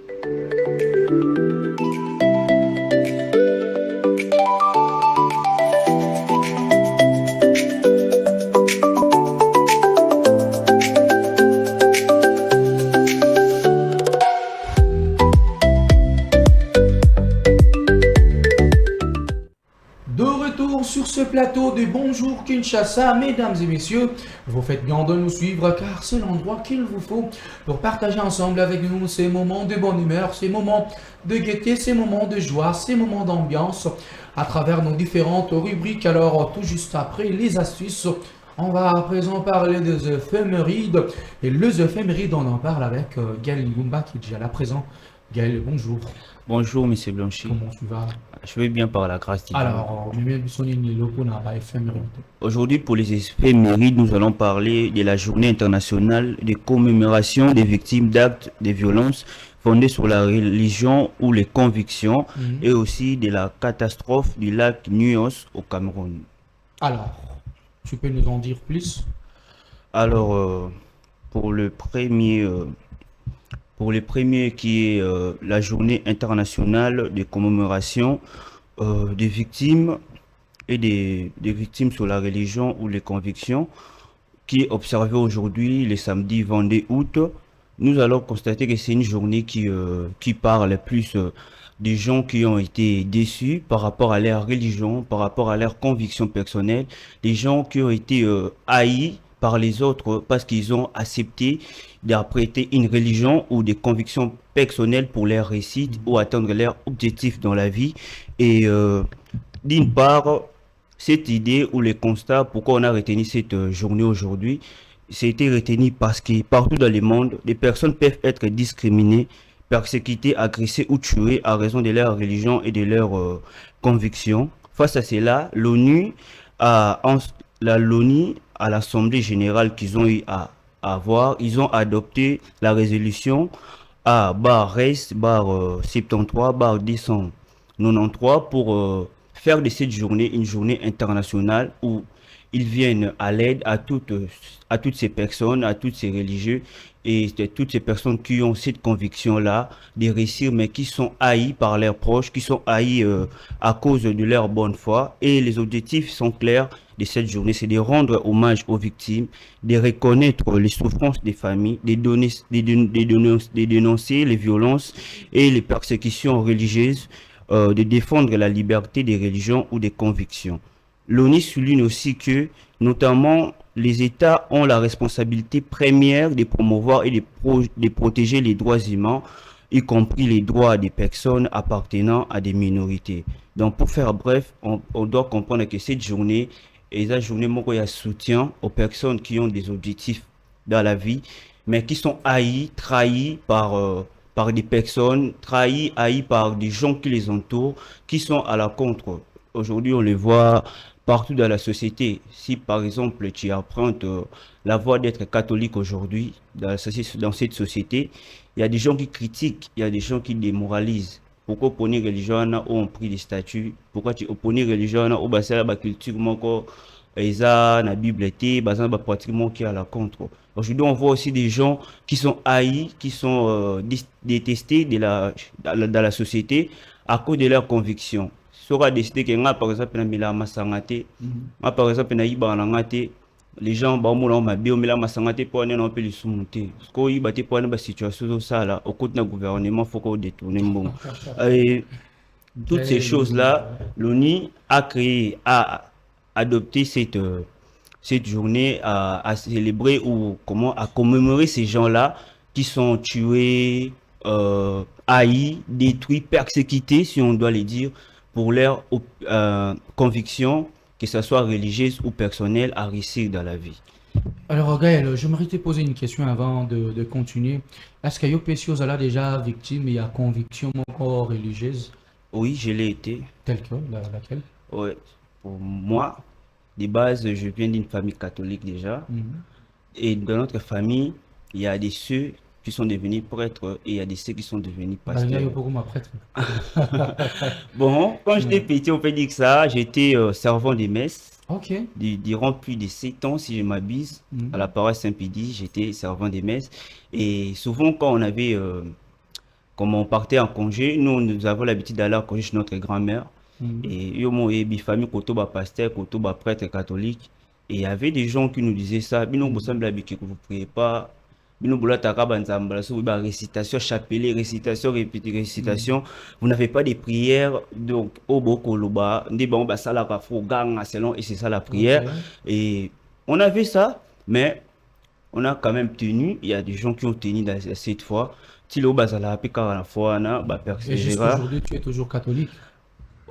Sur ce plateau de Bonjour Kinshasa, mesdames et messieurs, vous faites bien de nous suivre car c'est l'endroit qu'il vous faut pour partager ensemble avec nous ces moments de bonne humeur, ces moments de gaieté, ces moments de joie, ces moments d'ambiance à travers nos différentes rubriques. Alors tout juste après les astuces, on va à présent parler des éphémérides et les éphémérides on en parle avec Gaël Ngumba qui est déjà là présent. Gaël, bonjour. Bonjour, Monsieur Blanchy. Comment tu vas? Je vais bien par la grâce divine. Alors, aujourd'hui, pour les éphémérides, nous allons parler de la journée internationale de commémoration des victimes d'actes de violence fondés sur la religion ou les convictions et aussi de la catastrophe du lac Nyos au Cameroun. Alors, tu peux nous en dire plus? Alors, pour le premier qui est la journée internationale de commémoration des victimes et des victimes sur la religion ou les convictions, qui est observée aujourd'hui le samedi 22 août, nous allons constater que c'est une journée qui parle plus des gens qui ont été déçus par rapport à leur religion, par rapport à leurs convictions personnelles, des gens qui ont été haïs par les autres parce qu'ils ont accepté d'apprêter une religion ou des convictions personnelles pour leur réussite ou atteindre leurs objectifs dans la vie. Et d'une part, cette idée ou le constat, pourquoi on a retenu cette journée aujourd'hui, c'était retenu parce que partout dans le monde, les personnes peuvent être discriminées, persécutées, agressées ou tuées à raison de leur religion et de leurs convictions. Face à cela, l'ONU à l'Assemblée générale qu'ils ont eu à avoir, ils ont adopté la résolution A/73/293 pour faire de cette journée une journée internationale où ils viennent à l'aide à toutes ces personnes, à toutes ces religieux et toutes ces personnes qui ont cette conviction-là de réussir, mais qui sont haïs par leurs proches, qui sont haïs à cause de leur bonne foi. Et les objectifs sont clairs de cette journée, c'est de rendre hommage aux victimes, de reconnaître les souffrances des familles, de dénoncer les violences et les persécutions religieuses, de défendre la liberté des religions ou des convictions. L'ONU souligne aussi que, notamment, les États ont la responsabilité première de promouvoir et de protéger les droits humains, y compris les droits des personnes appartenant à des minorités. Donc, pour faire bref, on doit comprendre que cette journée est la journée où il y a soutien aux personnes qui ont des objectifs dans la vie, mais qui sont haïs, trahis par des personnes, trahis, haïs par des gens qui les entourent, qui sont à la contre. Aujourd'hui, on les voit partout dans la société. Si par exemple tu empruntes la voie d'être catholique aujourd'hui dans cette société, il y a des gens qui critiquent, il y a des gens qui démoralisent. pourquoi opposer religion où on pris des statuts, pourquoi tu opposer religion où c'est la culture mon eza na Bible était basé na pratiquement qui à la contre. Aujourd'hui on voit aussi des gens qui sont haïs, qui sont détestés dans la société à cause de leurs convictions. Sera décidé que nga par exemple na mila masangate, nga par exemple na iba na ngate, les gens ba mo na ma bio mila masangate pour aller on peut les surmonter. Parce que iba te pour une situation ça là au côté na gouvernement faut qu'on détourne bon. Et toutes ces choses là, l'ONU a créé adopté cette journée à célébrer ou comment à commémorer ces gens-là qui sont tués, haïs, détruits, persécutés, si on doit les dire, pour leurs convictions, que ce soit religieuses ou personnelles, à réussir dans la vie. Alors, Gaël, j'aimerais te poser une question avant de continuer. Est-ce que Yopesio a déjà victime et à conviction encore religieuse? Oui, je l'ai été. Telle que laquelle? Ouais. Pour moi, de base, je viens d'une famille catholique déjà. Et dans notre famille, il y a des ceux qui sont devenus prêtres et il y a des ceux qui sont devenus pasteurs. Il y a beaucoup de prêtres. Bon, quand j'étais petit, on peut dire que ça, j'étais servant des messes. Ok. Durant plus de 7 ans, si je m'abuse, à la paroisse Saint-Pédis, j'étais servant des messes. Et souvent, quand on avait, comme on partait en congé, nous avons l'habitude d'aller en congé chez notre grand-mère. Et yo mon famille koto ba pasteur, koto ba prêtre catholique. Et il y avait des gens qui nous disaient ça. Bino vous semble que vous priez pas. Bino bola taka banzambala so ba récitation chapelet, récitation répétée, récitation. Vous n'avez pas de prières donc au bokoloba ndé bon ba sala ka fo gang selon et c'est ça la prière. Et on avait ça mais on a quand même tenu. Il y a des gens qui ont tenu dans cette fois. Tilo bazala pika la fois na ba persévérer. Et jusqu'aujourd'hui tu es toujours catholique.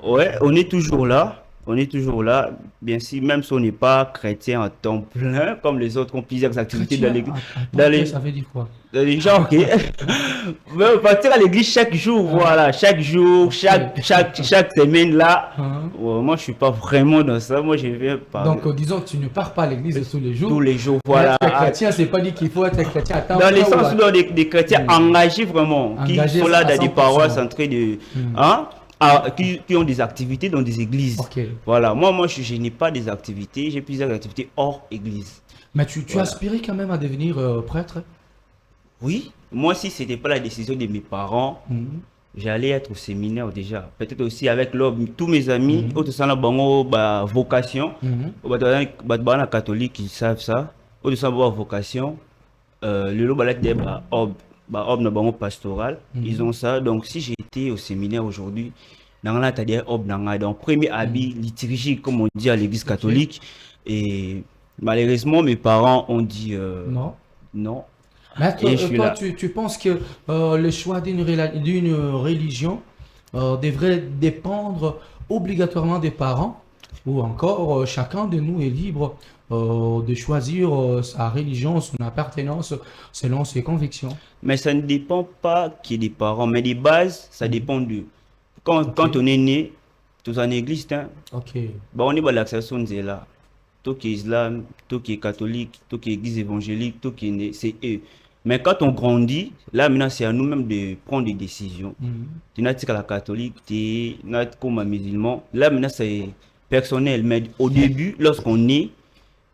Ouais, on est toujours là. On est toujours là. Bien sûr, même si on n'est pas chrétien en temps plein, comme les autres ont plusieurs activités dans l'église. Ça veut dire quoi? Dans les gens, ok. Mais on partir à l'église chaque jour, voilà. Chaque jour, chaque semaine là. Ouais, moi, je suis pas vraiment dans ça. Moi, je viens par. Donc, disons que tu ne pars pas à l'église tous les jours. Tous les jours, voilà. Être chrétien, c'est pas dit qu'il faut être chrétien à temps dans plein. Les sens où des chrétiens engagés vraiment. Qui sont là dans des paroisses en train de. Qui ont des activités dans des églises. Voilà, moi je n'ai pas des activités, j'ai plusieurs activités hors église. Mais tu aspirais quand même à devenir prêtre? Oui, moi si ce n'était pas la décision de mes parents, j'allais être au séminaire déjà. Peut-être aussi avec tous mes amis, autres sont là vocation, les catholiques ils savent ça, autres sont vocation, le lot pastoral, ils ont ça. Donc si j'étais au séminaire aujourd'hui, dans premier habit liturgique comme on dit à l'église catholique, et malheureusement mes parents ont dit non. Mais toi, tu penses que le choix d'une religion devrait dépendre obligatoirement des parents, ou encore chacun de nous est libre de choisir sa religion, son appartenance selon ses convictions? Mais ça ne dépend pas qu'il y ait des parents, mais des bases, ça dépend d'eux. Quand on est né, tous en église, on est dans l'accession de là. Tout qui est islam, tout qui est catholique, tout qui est église évangélique, tout qui est né, c'est eux. Mais quand on grandit, là maintenant c'est à nous-mêmes de prendre des décisions. Tu n'as qu'à la catholique, tu n'as comme un musulman. Là maintenant c'est personnel, mais au début, lorsqu'on est,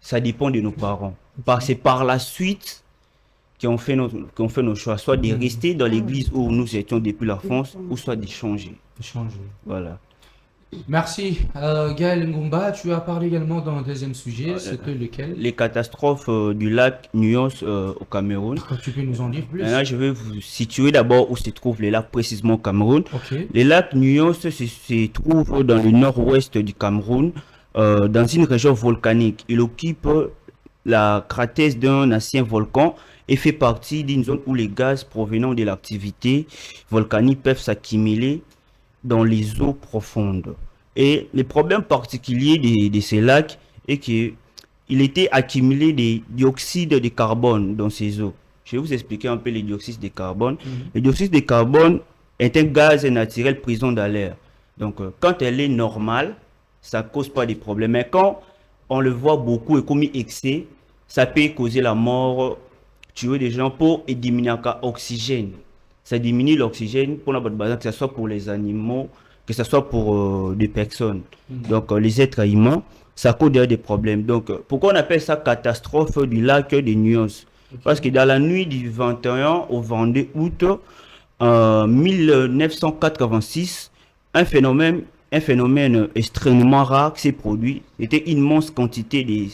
ça dépend de nos parents. C'est par la suite qu'on fait nos choix, soit de rester dans l'église où nous étions depuis l'enfance, ou soit de changer. Voilà. Merci. Gaël Ngumba, tu as parlé également d'un deuxième sujet, c'était lequel? Les catastrophes du lac Nyos au Cameroun. Tu peux nous en dire plus? Là, je vais vous situer d'abord où se trouve les lacs précisément au Cameroun. Les lacs Nyos se trouvent dans le nord-ouest du Cameroun, dans une région volcanique. Il occupe la cratère d'un ancien volcan et fait partie d'une zone où les gaz provenant de l'activité volcanique peuvent s'accumuler dans les eaux profondes. Et le problème particulier de ces lacs est qu'il était accumulé des dioxydes de carbone dans ces eaux. Je vais vous expliquer un peu les dioxydes de carbone. Le dioxyde de carbone est un gaz naturel présent dans l'air. Donc, quand elle est normale, ça ne cause pas de problème. Mais quand on le voit beaucoup et comme excès, ça peut causer la mort, tuer des gens pour diminuer l'oxygène. ça diminue l'oxygène pour la bonne base, que ce soit pour les animaux, que ce soit pour des personnes. Donc, les êtres humains, ça cause d'ailleurs des problèmes. Donc, pourquoi on appelle ça catastrophe du lac des Nyos? Parce que dans la nuit du 21 au 22 août 1986, un phénomène extrêmement rare qui s'est produit. C'était une immense quantité de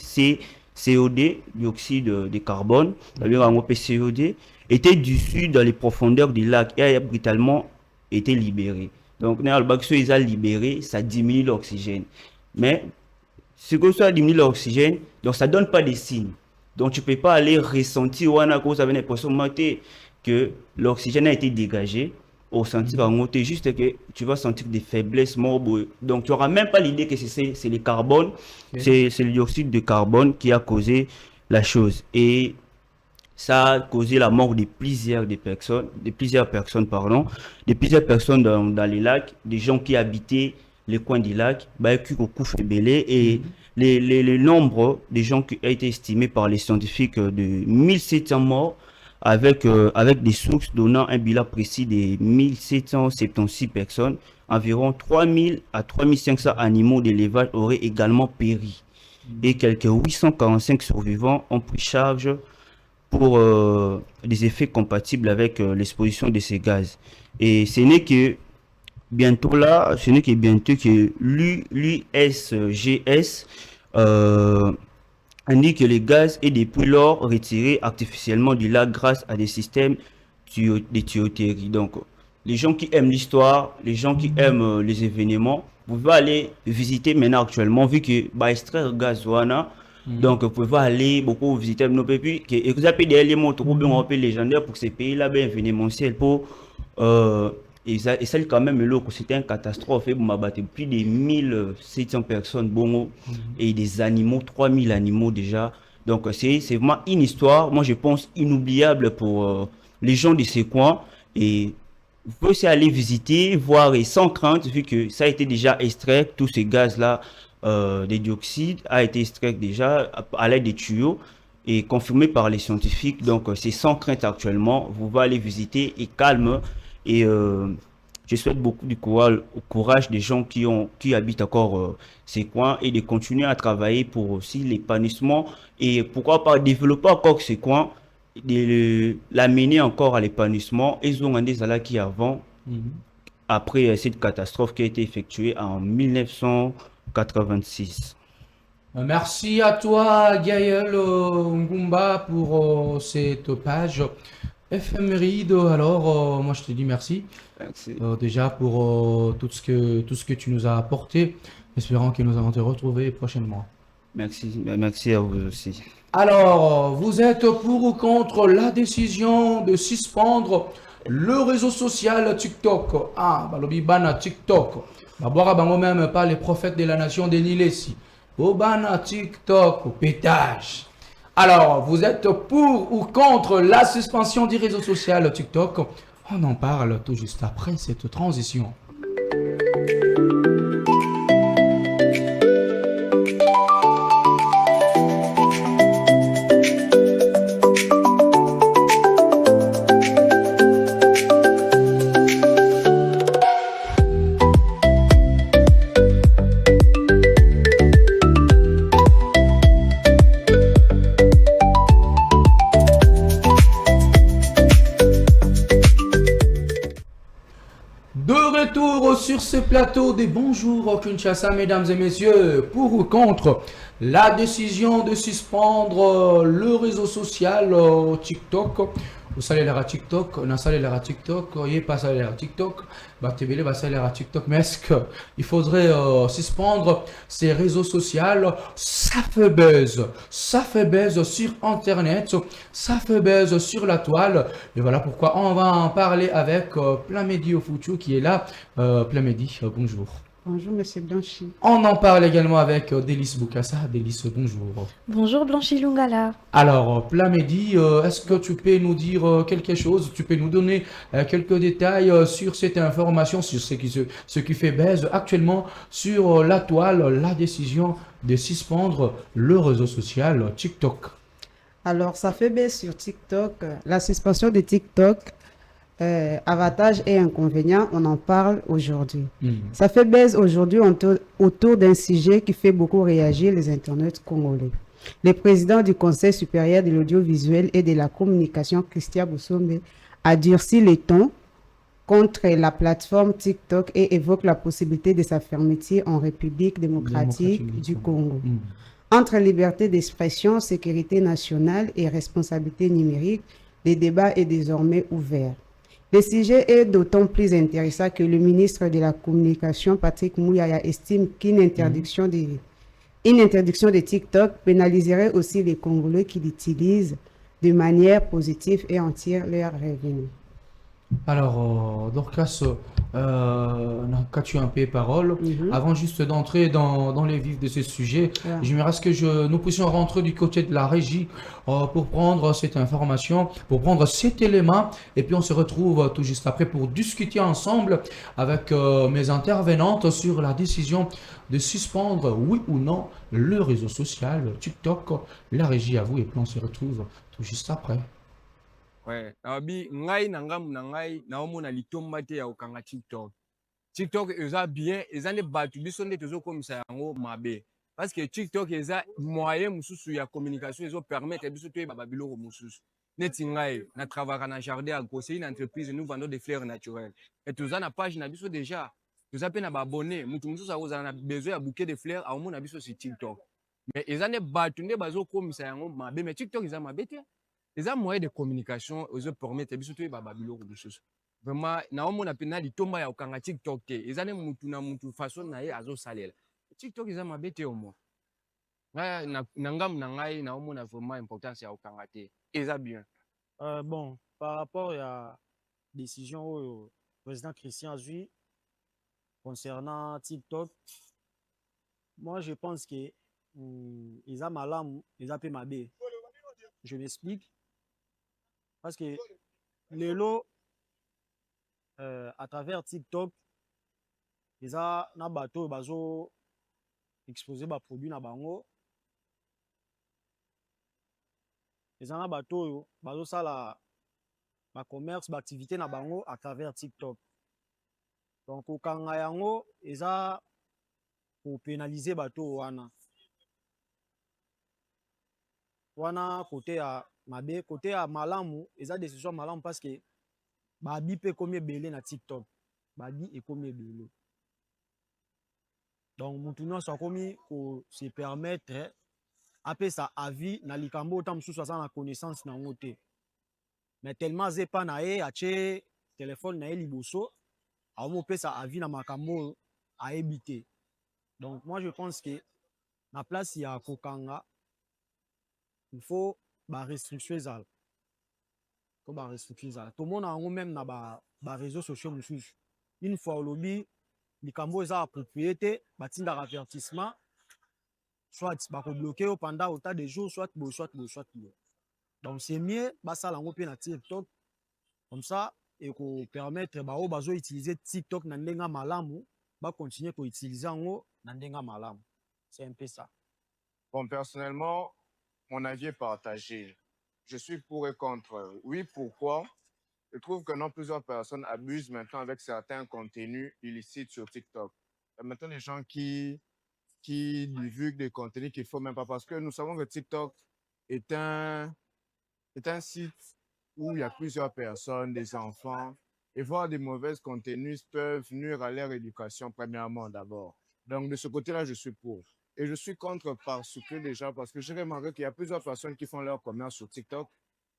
COD, dioxyde de carbone, on appelle COD, était dissous dans les profondeurs du lac et a brutalement été libéré. Donc, dans le bac, ils ont libéré, ça diminue l'oxygène. Mais, ce que ça diminue l'oxygène, donc ça ne donne pas des signes. Donc, tu ne peux pas aller ressentir, ou vous avez l'impression que l'oxygène a été dégagé, au sentir en côté, juste que tu vas sentir des faiblesses morbides. Donc, tu n'auras même pas l'idée que c'est le carbone, c'est le dioxyde de carbone qui a causé la chose. Et ça a causé la mort de plusieurs personnes dans les lacs, des gens qui habitaient les coins du lac, qui ont belé et le nombre de gens qui a été estimé par les scientifiques de 1700 morts avec des sources donnant un bilan précis de 1776 personnes. Environ 3000 à 3500 animaux d'élevage auraient également péri et quelques 845 survivants ont pris charge pour des effets compatibles avec l'exposition de ces gaz. Et ce n'est que bientôt que l'USGS indique que les gaz est depuis lors retiré artificiellement du lac grâce à des systèmes de tuyauterie. Donc, les gens qui aiment l'histoire, les gens qui aiment les événements, vous pouvez aller visiter maintenant actuellement, vu que extraire gaz donc vous pouvez aller beaucoup visiter nos pays, et vous avez des éléments trop bien légendaires pour ces pays-là, bien événementiels pour et ça quand même c'était une catastrophe. Vous m'abattez plus de 1700 personnes et des animaux, 3000 animaux déjà. Donc c'est vraiment une histoire, moi je pense, inoubliable pour les gens de ces coins. Et vous pouvez aussi aller visiter, voir et sans crainte, vu que ça a été déjà extrait, tous ces gaz-là, des dioxydes, a été extrait déjà à l'aide des tuyaux et confirmé par les scientifiques. Donc c'est sans crainte actuellement. Vous pouvez aller visiter et calme. Et je souhaite beaucoup de courage des gens qui habitent encore ces coins et de continuer à travailler pour aussi l'épanouissement et pourquoi pas développer encore ces coins, l'amener encore à l'épanouissement. Ils ont un des alaks qui avant, après cette catastrophe qui a été effectuée en 1986. Merci à toi, Gaël Ngumba, pour cette page éphéméride. Alors, moi je te dis merci. Merci. Déjà pour tout ce que tu nous as apporté. Espérons que nous allons te retrouver prochainement. Merci à vous aussi. Alors, vous êtes pour ou contre la décision de suspendre le réseau social TikTok? Balobi bana TikTok. Babora bango même pas les prophètes de la nation de Nilesi. Obana TikTok, au pétage. Alors, vous êtes pour ou contre la suspension du réseau social TikTok? On en parle tout juste après cette transition. Sur ce plateau des bonjours Kinshasa, mesdames et messieurs, pour ou contre la décision de suspendre le réseau social TikTok. Vous savez la TikTok, on a salé la TikTok, il n'est pas salé la TikTok, TV va saler la TikTok, mais est-ce qu'il faudrait suspendre ces réseaux sociaux? Ça fait buzz sur Internet, ça fait buzz sur la toile, et voilà pourquoi on va en parler avec Plamedi Ofutu qui est là. Plamedi, bonjour. Bonjour, monsieur Blanchi. On en parle également avec Délice Boukassa. Délice, bonjour. Bonjour, Blanchi Lungala. Alors, Plamedi, est-ce que tu peux nous dire quelque chose? Tu peux nous donner quelques détails sur cette information, sur ce qui fait buzz actuellement sur la toile, la décision de suspendre le réseau social TikTok? Alors, ça fait buzz sur TikTok. La suspension de TikTok avantages et inconvénients, on en parle aujourd'hui. Mhm. Ça fait buzz aujourd'hui autour d'un sujet qui fait beaucoup réagir les internautes congolais. Le président du Conseil supérieur de l'audiovisuel et de la communication, Christian Boussombe, a durci les tons contre la plateforme TikTok et évoque la possibilité de sa fermeture en République démocratique du Congo. Mhm. Entre liberté d'expression, sécurité nationale et responsabilité numérique, le débat est désormais ouvert. Le sujet est d'autant plus intéressant que le ministre de la Communication, Patrick Mouyaya, estime qu'une interdiction de TikTok pénaliserait aussi les Congolais qui l'utilisent de manière positive et en tirent leurs revenus. Alors, Dorcas, qu'as-tu un peu parole? Avant juste d'entrer dans les vifs de ce sujet, Ouais. j'aimerais que nous puissions rentrer du côté de la régie pour prendre cette information, pour prendre cet élément, et puis on se retrouve tout juste après pour discuter ensemble avec mes intervenantes sur la décision de suspendre, oui ou non, le réseau social TikTok. La régie à vous, et puis on se retrouve tout juste après. Ouais, nabi ngai nangam nangai naomona litomba te ya okanga TikTok. TikTok eza bien, eza ne batu biso nde tozo komisa yango mabe. Parce que TikTok eza moyen mususu ya communication ezo permettre biso to ba biloko mususu. Neti ngai na travailler na jardin à conseiller une entreprise nous vendons des fleurs naturelles. Et toza na page na biso déjà. Toza pe na ba abonné, mutu mususu akoza na besoin ya bouquet de fleurs a omona biso sur TikTok. Mais eza ne batu nde bazo komisa yango mabe, mais TikTok eza mabe te. Les moyens de communication aux permettent biso to ba biloko mususu. Vraiment naomona pe na litomba ya okanga TikTok te. Eza ne mutu na mutu façon na ye azo salela. TikTok eza mabe te au moins. Na ngam na ngai naomona vraiment importance ya okanga te. Eza bien. Bon, par rapport à la décision au président Christian Azui concernant TikTok, moi je pense que ils ont malam, ils ont peu mabe. Je m'explique. Parce que les lots, à travers TikTok, ils ont un bateau, ils ont exposé des produits dans bango. Ils ont un bateau, ils ont ça la commerce, l'activité dans bango à travers TikTok. Donc, au Kangayango, ils ont pour pénaliser bateau wana. Wana côté à mabe, côté à malamu, ils ont des décisions malamu parce que babi peut combien belé na TikTok. Babi et combien belé. Donc, maintenant, ça commis pour se permettre après ça avis na likambo autant sous na connaissance na ngote. Mais tellement zepa na e ache téléphone na e liboso, a mo pe ça avis na makambo a éviter. Donc, moi je pense que na place il y a kokanga, il faut ba restriction zal. Faut ba restriction zal. Tout le monde a même na ba réseaux sociaux mususu. Une fois au lobby, likambo eza propriété, batinda avertissement, soit bako bloquer pendant autant de jours, soit. Donc c'est mieux ça lango pe na TikTok comme ça et ko permettre ba o bazo utiliser TikTok na ndenga malamu, ba continuer ko utiliser ngo na ndenga malamu. C'est un peu ça. Bon, personnellement, mon avis est partagé. Je suis pour et contre. Oui, pourquoi? Je trouve que non, plusieurs personnes abusent maintenant avec certains contenus illicites sur TikTok. Il y a maintenant des gens qui divulguent des contenus qu'il ne faut même pas, parce que nous savons que TikTok est un site où il y a plusieurs personnes, des enfants, et voir des mauvais contenus peuvent nuire à leur éducation, premièrement d'abord. Donc de ce côté-là, je suis pour. Et je suis contre parce que j'ai remarqué qu'il y a plusieurs personnes qui font leur commerce sur TikTok,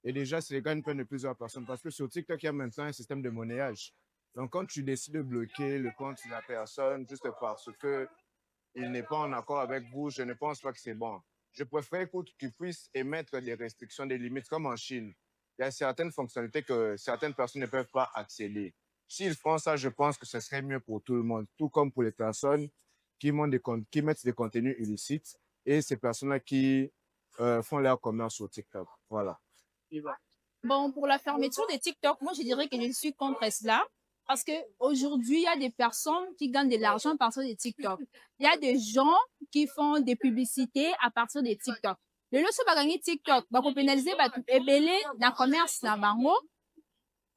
et déjà, c'est les gagne-pain de plusieurs personnes, parce que sur TikTok, il y a maintenant un système de monnayage. Donc quand tu décides de bloquer le compte de la personne juste parce que il n'est pas en accord avec vous, je ne pense pas que c'est bon. Je préfère que tu puisses émettre des restrictions, des limites, comme en Chine. Il y a certaines fonctionnalités que certaines personnes ne peuvent pas accéder. S'ils font ça, je pense que ce serait mieux pour tout le monde, tout comme pour les personnes qui mettent des contenus illicites et ces personnes-là qui font leur commerce sur TikTok. Voilà. Bon, pour la fermeture de TikTok, moi je dirais que je suis contre cela. Parce qu'aujourd'hui, il y a des personnes qui gagnent de l'argent à partir de TikTok. Il y a des gens qui font des publicités à partir de TikTok. Le lot, si vous gagnez TikTok, vous pénaliser, vous pénaliser dans le commerce, dans bango.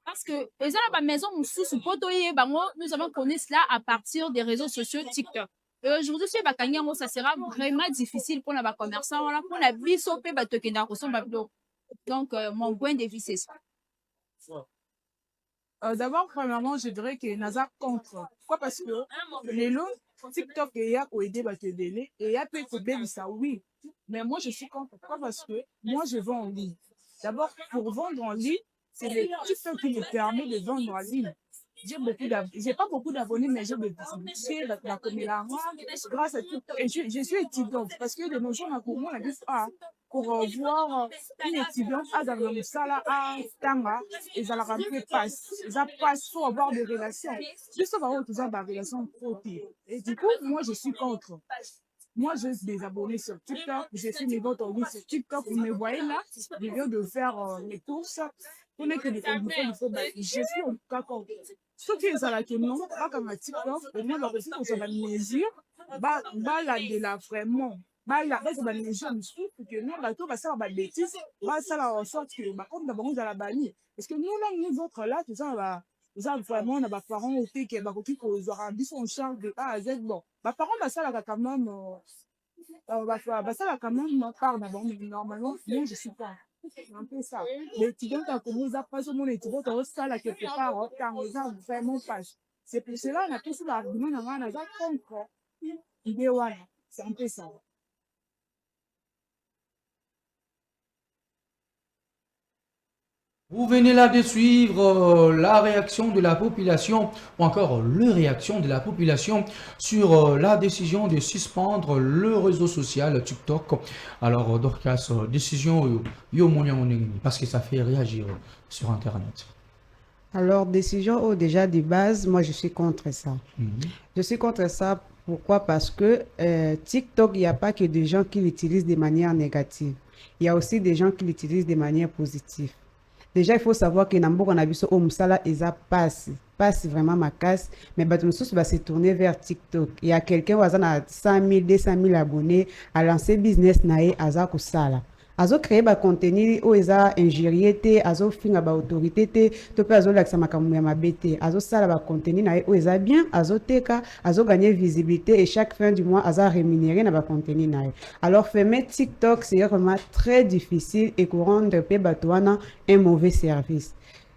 Parce que eza na ba maison mosusu po toyeba bango, nous avons connu cela à partir des réseaux sociaux TikTok. Et aujourd'hui, si bakangi yango, ça sera vraiment difficile pour les commerçants, voilà, pour la biso pe bato kenda kosomba biloko. Donc, mon point de vue, c'est ça. D'abord, premièrement, je dirais que Naza contre. Pourquoi? Parce que les lots, TikTok, il y a aider à te donner, et il y a peut être ça, oui. Mais moi, je suis contre. Pourquoi? Parce que moi, je vends en ligne. D'abord, pour vendre en ligne, c'est le TikTok qui me permet de vendre en ligne. J'ai pas beaucoup d'abonnés, mais j'ai de visibilité, la communauté grâce à TikTok. Et je suis étudiante parce que de nos jours, on a dit pour voir une étudiante dans le sala à Tanga, et ça la remplit passe. Ça passe, faut avoir des relations. Juste avoir toujours des relations protives. Et du coup, moi, je suis contre. Moi, j'ai des abonnés sur TikTok. J'ai fait mes ventes en ligne sur TikTok. Vous me voyez là, je viens de faire mes courses. Pour que je suis en tout cas contre. Ce qui est à la question, pas comme un TikTok, au moins, la personne qui va mesure, là, de la vraiment. Là, ça va mesure, je trouve que nous, là, tout va faire des bêtises, ça va en sorte que, comme d'abord, nous allons bannir. Parce que nous autres là, tout ça, vraiment, on a des parents au fait qui aura dit son charge de A à Z. Bon, mes parents, ça, là, quand même, ça, là, quand même, part d'abord, normalement, moi, je suis pas. C'est un peu ça. Les étudiants, quand on nous a pas mon étudiant, on a ça là quelque part, quand on a vraiment pas. C'est pour cela qu'on a tous l'argument, on a contre. Idée, voilà. C'est un peu ça. Vous venez là de suivre la réaction de la population ou encore le réaction de la population sur la décision de suspendre le réseau social TikTok. Alors, Dorcas, décision parce que ça fait réagir sur Internet. Alors, décision déjà de base, moi je suis contre ça. Je suis contre ça. Pourquoi? Parce que TikTok, il n'y a pas que des gens qui l'utilisent de manière négative. Il y a aussi des gens qui l'utilisent de manière positive. Déjà, il faut savoir que Nambo on a vu ça au Msala, ils passe vraiment ma casse, mais bah, va se tourner vers TikTok. Il y a quelqu'un qui a 100 000, 200 000 abonnés, a lancé business nae, aza kusala. Azo créer ba contenu où ils a injurié te, azo finga ba autorité te, to pe azo laksa makamu ya mabete, azo sala ba contenu nae où ils a bien, azo teka, azo gagner visibilité et chaque fin du mois azo rémunéré na ba contenu nae. Alors fermer TikTok c'est vraiment très difficile et courant de pe batouana un mauvais service.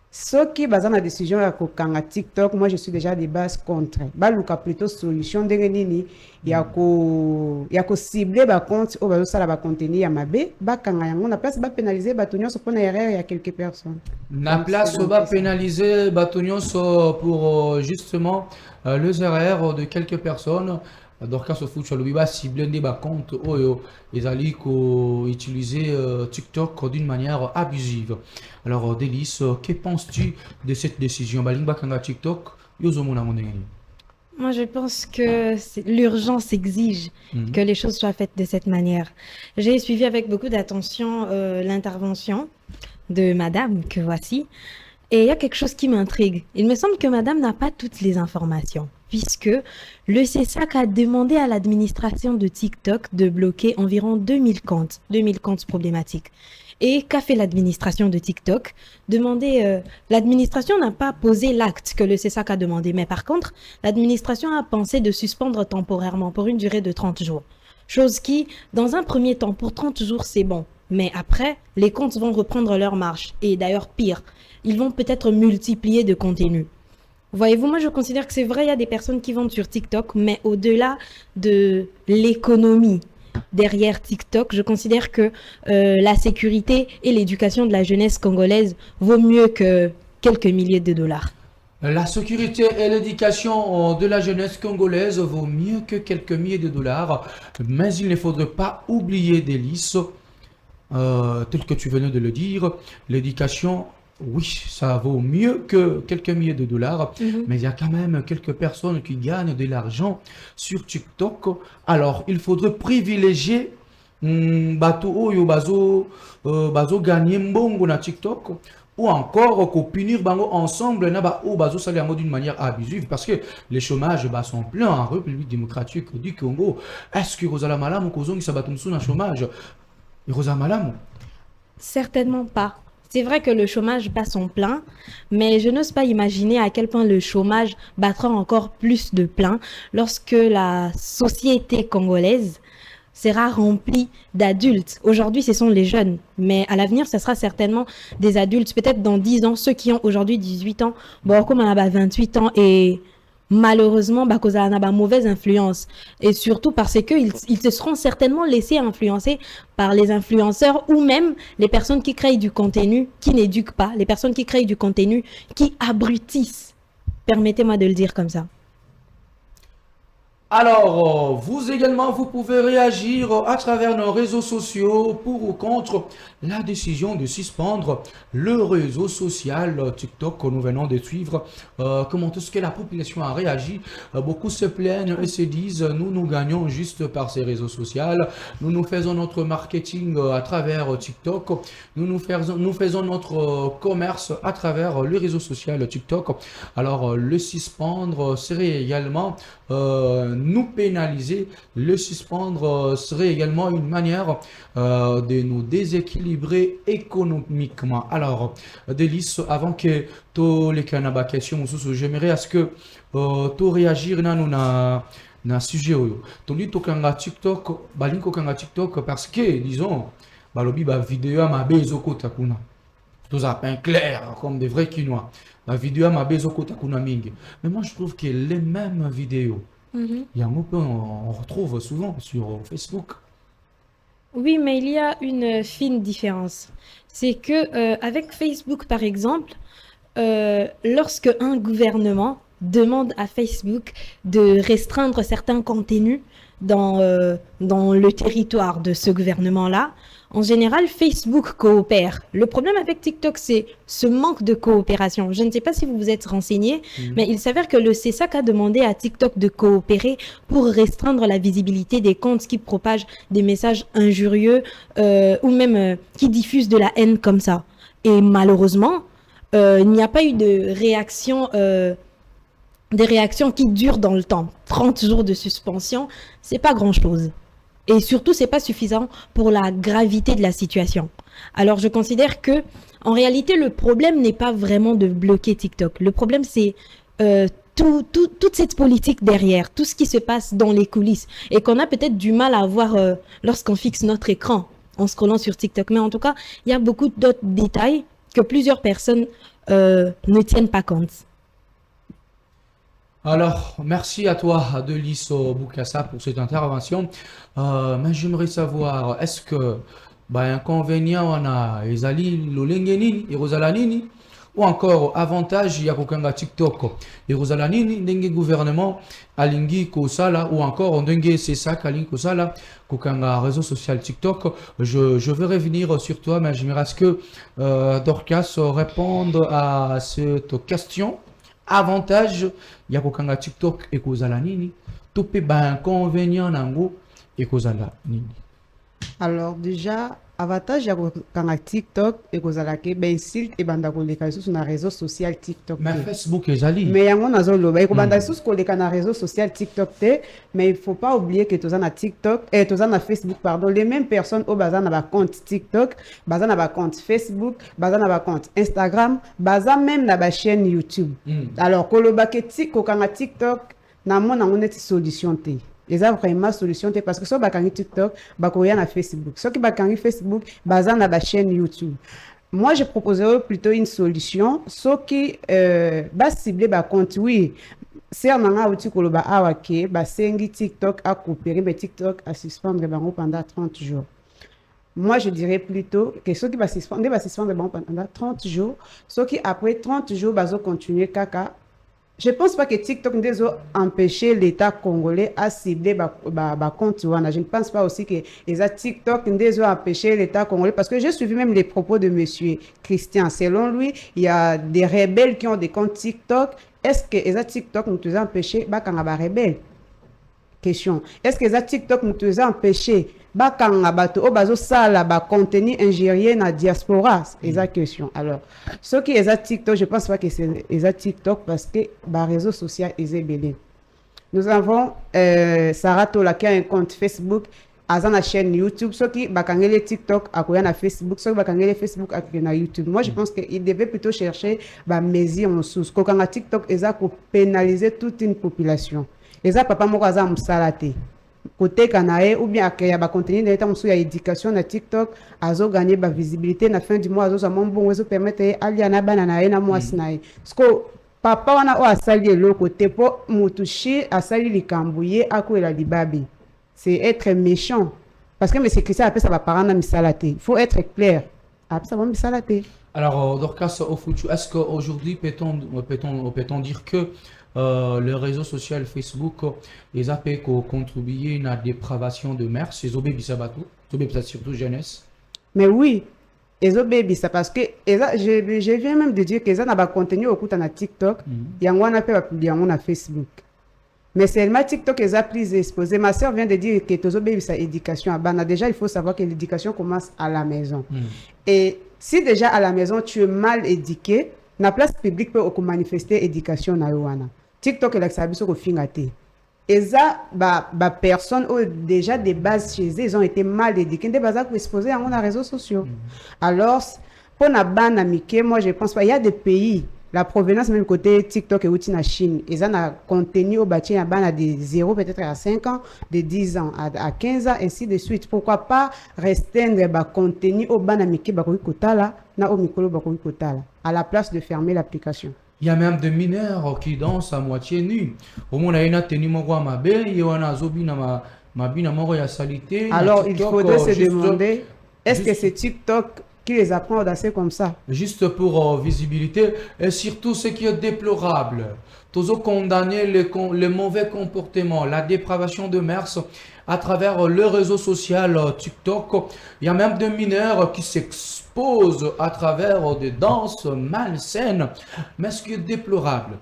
Ce qui base la décision à kokanga TikTok, moi je suis déjà de base contre. Baluka plutôt solution de nini yako cibler ba compte au bazo sala ba contenu ya mabe, ba kanga yango na place ba pénaliser ba tonyon so pona erreur ya quelques personnes. Na place ba pénaliser ba tonyon so pour justement les erreurs de quelques personnes. Donc, ce foot sur le biba ciblé des comptes ils allaient utiliser TikTok d'une manière abusive. Alors, Délice, que penses-tu de cette décision? TikTok, Moi, je pense que l'urgence exige que les choses soient faites de cette manière. J'ai suivi avec beaucoup d'attention l'intervention de Madame que voici. Et il y a quelque chose qui m'intrigue. Il me semble que Madame n'a pas toutes les informations, puisque le CESAC a demandé à l'administration de TikTok de bloquer environ 2000 comptes problématiques. Et qu'a fait l'administration de TikTok? L'administration n'a pas posé l'acte que le CESAC a demandé, mais par contre, l'administration a pensé de suspendre temporairement pour une durée de 30 jours. Chose qui, dans un premier temps, pour 30 jours, c'est bon. Mais après, les comptes vont reprendre leur marche. Et d'ailleurs, pire, ils vont peut-être multiplier de contenu. Voyez-vous, moi je considère que c'est vrai, il y a des personnes qui vendent sur TikTok, mais au-delà de l'économie derrière TikTok, je considère que la sécurité et l'éducation de la jeunesse congolaise vaut mieux que quelques milliers de dollars. La sécurité et l'éducation de la jeunesse congolaise vaut mieux que quelques milliers de dollars, mais il ne faudrait pas oublier Délice, tel que tu venais de le dire, l'éducation. Oui, ça vaut mieux que quelques milliers de dollars, mais il y a quand même quelques personnes qui gagnent de l'argent sur TikTok. Alors, il faudrait privilégier bateau yo bazo gagner mbongo na TikTok ou encore punir bango ensemble na ba o bazo saler d'une manière abusive parce que les chômages sont pleins en République démocratique du Congo. Est-ce que Rosala Malamu kozongi sabatumsu na chômage? Rosa Malamu? Certainement pas. C'est vrai que le chômage bat son plein, mais je n'ose pas imaginer à quel point le chômage battra encore plus de plein lorsque la société congolaise sera remplie d'adultes. Aujourd'hui, ce sont les jeunes, mais à l'avenir, ce sera certainement des adultes. Peut-être dans 10 ans, ceux qui ont aujourd'hui 18 ans, bon, comme on a 28 ans et malheureusement, bah, cause à une mauvaise influence. Et surtout parce qu'ils se seront certainement laissés influencer par les influenceurs ou même les personnes qui créent du contenu qui n'éduquent pas, les personnes qui créent du contenu qui abrutissent. Permettez-moi de le dire comme ça. Alors, vous également, vous pouvez réagir à travers nos réseaux sociaux pour ou contre la décision de suspendre le réseau social TikTok que nous venons de suivre. Comment est-ce que la population a réagi? Beaucoup se plaignent et se disent, nous gagnons juste par ces réseaux sociaux. Nous faisons notre marketing à travers TikTok. Nous faisons notre commerce à travers le réseau social TikTok. Alors, le suspendre serait également nous pénaliser. Le suspendre serait également une manière de nous déséquilibrer économiquement. Alors, Délice, avant que tu les canaba question, j'aimerais à ce que tu réagir na sujet oyo. Tu dis tokanga TikTok, balinko kanga TikTok parce que disons balobi ba vidéo ma bezo kota kuna. Tout ça peint clair comme des vrais quinois. La vidéo ma bezo kota kuna mingi. Mais moi je trouve que les mêmes vidéos il y a un mot qu'on retrouve souvent sur Facebook. Oui, mais il y a une fine différence. C'est que avec Facebook, par exemple, lorsque un gouvernement demande à Facebook de restreindre certains contenus dans le territoire de ce gouvernement-là, en général, Facebook coopère. Le problème avec TikTok, c'est ce manque de coopération. Je ne sais pas si vous vous êtes renseigné, mais il s'avère que le CESAC a demandé à TikTok de coopérer pour restreindre la visibilité des comptes qui propagent des messages injurieux ou même qui diffusent de la haine comme ça. Et malheureusement, il n'y a pas eu de réaction des réactions qui durent dans le temps. 30 jours de suspension, c'est pas grand-chose. Et surtout, c'est pas suffisant pour la gravité de la situation. Alors, je considère que, en réalité, le problème n'est pas vraiment de bloquer TikTok. Le problème, c'est toute cette politique derrière, tout ce qui se passe dans les coulisses et qu'on a peut-être du mal à voir lorsqu'on fixe notre écran en scrollant sur TikTok. Mais en tout cas, il y a beaucoup d'autres détails que plusieurs personnes ne tiennent pas compte. Alors, merci à toi, Delis Boukassa, pour cette intervention. Mais j'aimerais savoir, est-ce que inconvénient on a ezali lolenge nini ekozala nini ou encore avantage ya kokanga TikTok ekozala nini ndenge gouvernement alingi kosala ou encore ndenge CESAC alingi kosala kokanga réseau social TikTok. Je vais revenir sur toi, mais j'aimerais à ce que Dorcas réponde à cette question. Avantage ya kokanga TikTok ekozala nini to pe inconvénient nango ekozala nini? Alors déjà, avantage ya kokanga TikTok ekozala ke insulte ebanda koleka sur na réseau social TikTok. Mais Facebook ezali. Mais yango nazoloba ekobanda sous koleka na réseau social TikTok te, mais il faut pas oublier que toza na TikTok et toza na Facebook pardon, les mêmes personnes au baza na ba compte TikTok, baza na ba compte Facebook, baza na ba compte Instagram, baza même na ba chaîne YouTube. Alors koloba ke kokanga TikTok na mona neti solution te. Ils ont vraiment solution parce que si bakangi TikTok, bakoya na Facebook. Ceux qui bakangi Facebook, baza na ba chaîne YouTube. Moi, je proposerais plutôt une solution. Ceux qui ba cibler ba compte, oui. C'est un moment où tu koloba awake, ba sengi TikTok a coopérer, mais TikTok a suspendre bango pendant 30 jours. Moi, je dirais plutôt que ceux qui va suspendre bango pendant 30 jours, ceux qui après 30 jours, bazo continuer kaka. Je ne pense pas que TikTok nous a empêché l'État congolais à cibler ba compte. Je ne pense pas aussi que TikTok nous a empêché l'État congolais parce que j'ai suivi même les propos de monsieur Christian. Selon lui, il y a des rebelles qui ont des comptes TikTok. Est-ce que TikTok nous a empêché bakanga rebelles? Question. Est-ce que TikTok nous a empêché bakanga bato o bazo sala ba contenu ingéré na diaspora? C'est la question. Alors, ce qui est TikTok, je pense pas que c'est TikTok parce que ba réseau social est belé. Nous avons Sarah Tola qui a un compte Facebook aza na chaîne YouTube, soki bakangele TikTok akoya na Facebook, soki bakangele Facebook akoya na YouTube. Moi je pense qu'il devait plutôt chercher ba mesure en sous. Kokanga TikTok eza ko pénaliser toute une population. Eza papa moko aza musala te. Côté kanae ou bien akaya ba contenu na état musu ya éducation na TikTok azo gagner ba visibilité na fin du mois azo za bon wezo permettre alia na bana na ye na mwasi na ye. Sko papa wana o asali eloko te po mutushi asali likambuye akoela libabi. C'est être méchant. Parce que M. Christian appelle ça va parler na misalaté. Il faut être clair. Appelle ça va misalaté. Alors, Dorcas, au futur, est-ce qu'aujourd'hui, peut-on dire que le réseau social Facebook, ils ont pu contribuer à la dépravation de mers, c'est Zobé Bissabatou, surtout jeunesse? Mais oui, ils ont baby ça parce que je viens même de dire qu'ils ont un contenu au coup na TikTok, il y a un appel à publier na Facebook. Mais seulement TikTok est plus exposé. Ma soeur vient de dire que tous les sa éducation à Bana. Déjà, il faut savoir que l'éducation commence à la maison. Et si déjà à la maison, tu es mal éduqué, la place publique peut manifester éducation na yoana. TikTok est l'examen sur le fingate. Et ça, personnes ont déjà des bases chez eux, ils ont été mal éduqués. Des bases exposées à les réseaux sociaux. Alors, pour la Bana Mickey, moi je pense pas. Il y a des pays. La provenance même côté TikTok et outil en Chine, ils ont un contenu au bâti à de 0 peut-être à 5 ans, de 10 ans à 15 ans, ainsi de suite. Pourquoi pas restreindre le contenu au banamiki bakoi kotala na au mikolo bakoi kotala à la place de fermer l'application. Il y a même des mineurs qui dansent à moitié nus. Au moins, il y a tenu mon roi ma belle, il y a un zobi na ma bina mon roi salité. Alors, il faudrait se demander, est-ce que c'est TikTok qui les apprend à danser comme ça? Juste pour visibilité, et surtout ce qui est déplorable, toujours condamner le mauvais comportement, la dépravation de mœurs à travers le réseau social TikTok. Il y a même des mineurs qui s'exposent à travers des danses malsaines. Mais ce qui est déplorable,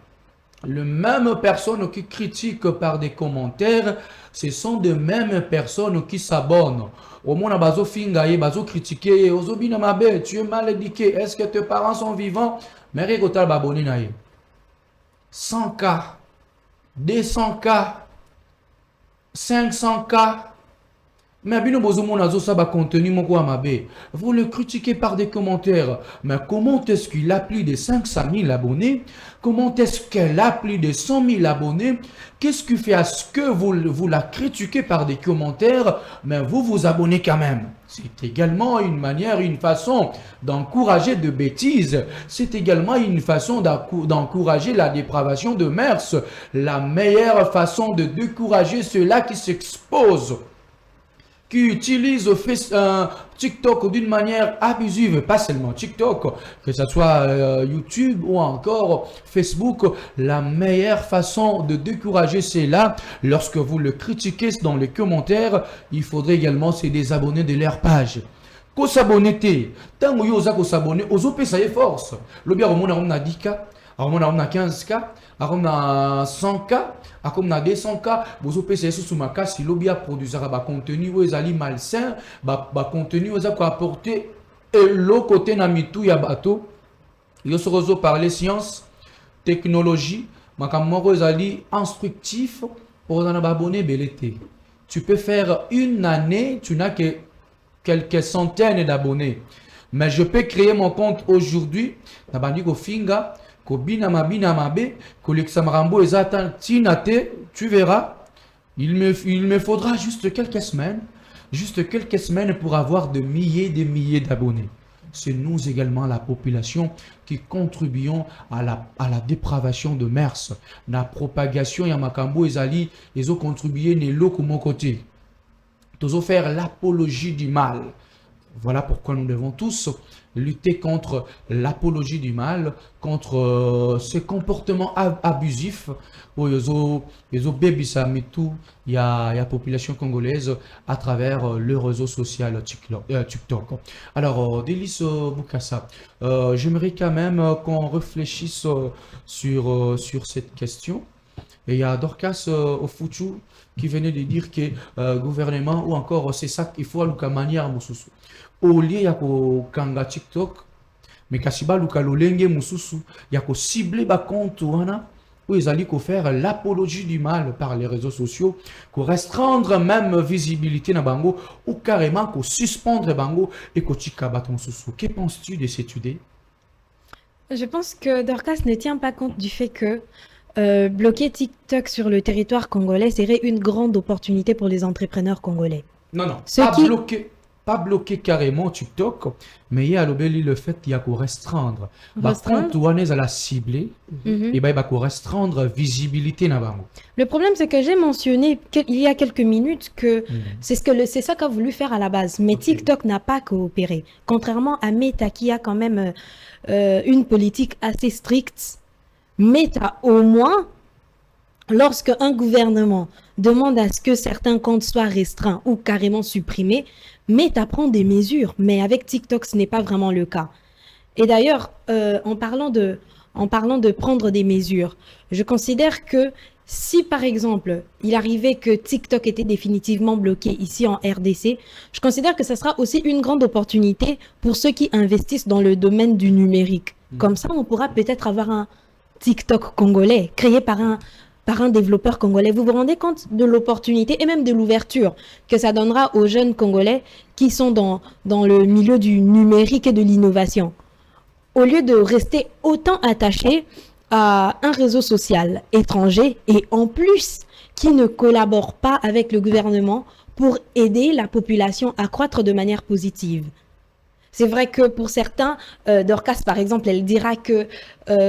les mêmes personnes qui critiquent par des commentaires, ce sont des mêmes personnes qui s'abonnent. Au moins, bazo fingaye, bazo critiquer, ozobina mabe, tu es mal éduqué. Est-ce que tes parents sont vivants? Mais regarde baboni naye. 100K, 200K, 500K. Mais bino bozo monazo ça ba contenu mon quoi mabe. Vous le critiquez par des commentaires. Mais comment est-ce qu'il a plus de 500 000 abonnés? Comment est-ce qu'elle a plus de 100 000 abonnés? Qu'est-ce qui fait à ce que vous la critiquez par des commentaires, mais vous vous abonnez quand même? C'est également une manière, une façon d'encourager de bêtises. C'est également une façon d'encourager la dépravation de mœurs. La meilleure façon de décourager ceux-là qui s'exposent, qui utilisent TikTok d'une manière abusive, pas seulement TikTok, que ce soit YouTube ou encore Facebook, la meilleure façon de décourager cela, lorsque vous le critiquez dans les commentaires, il faudrait également se désabonner de leur page. Ko s'abonner te, tant que vous avez s'abonner, vous avez ça force. Le bien on a 10K, on a 15K, on a 100K, on a 200K, vous avez ça sur ma case, si le bien produisera un contenu où ils allaient malsain, contenu où ils ont apporté et le côté namitou ya bateau, ils se parler science, technologie, ma camoro ils allaient instructif pour en abonner belleté. Tu peux faire une année, tu n'as que quelques centaines d'abonnés. Mais je peux créer mon compte aujourd'hui, finga, Kobina mabina mabe, Kolexamrambo ezatan tinate, tu verras, il me faudra juste quelques semaines pour avoir des milliers d'abonnés. C'est nous également, la population, qui contribuons à la dépravation de mœurs. La propagation, Yamakambo ezali, ils ont contribué ne l'eau comme mon côté. Ils ont fait l'apologie du mal. Voilà pourquoi nous devons tous lutter contre l'apologie du mal, contre ces comportements abusifs. Il y a la population congolaise à travers le réseau social TikTok. Alors, Délice Boukassa, j'aimerais quand même qu'on réfléchisse sur cette question. Et il y a Dorcas Ofuchu qui venait de dire que le gouvernement, ou encore c'est ça qu'il faut à la manière mususu. Au lieu ya ko kanga TikTok, mais kasiba luka lolenge mususu, ya ko cibler ba compte wana, où ils allaient faire l'apologie du mal par les réseaux sociaux, qu'on restreindre même visibilité na bango, ou carrément qu'on suspendre bango et qu'on tikabaton sous. Que penses-tu de cette idée? Je pense que Dorcas ne tient pas compte du fait que bloquer TikTok sur le territoire congolais serait une grande opportunité pour les entrepreneurs congolais. Non, non, Ceux pas bloquer carrément TikTok, mais il y a le fait qu'il y a qu'on restreindre. Par Restreindre? contre, on est à la cibler, Mhm. et ben il va qu'on restreindre visibilité na bango. Le problème, c'est que j'ai mentionné il y a quelques minutes que c'est ça qu'a voulu faire à la base. Mais TikTok n'a pas coopéré. Contrairement à Meta, qui a quand même une politique assez stricte, Meta, au moins, lorsque un gouvernement demande à ce que certains comptes soient restreints ou carrément supprimés, Meta prend des mesures. Mais avec TikTok, ce n'est pas vraiment le cas. Et d'ailleurs, en parlant de prendre des mesures, je considère que si par exemple, il arrivait que TikTok était définitivement bloqué ici en RDC, je considère que ça sera aussi une grande opportunité pour ceux qui investissent dans le domaine du numérique. Comme ça, on pourra peut-être avoir un TikTok congolais créé par un développeur congolais. Vous vous rendez compte de l'opportunité et même de l'ouverture que ça donnera aux jeunes Congolais qui sont dans le milieu du numérique et de l'innovation. Au lieu de rester autant attachés à un réseau social étranger et en plus qui ne collabore pas avec le gouvernement pour aider la population à croître de manière positive. C'est vrai que pour certains, Dorcas par exemple, elle dira que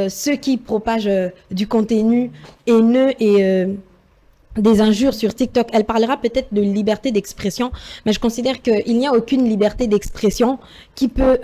ceux qui propagent du contenu haineux et des injures sur TikTok, elle parlera peut-être de liberté d'expression, mais je considère qu'il n'y a aucune liberté d'expression qui peut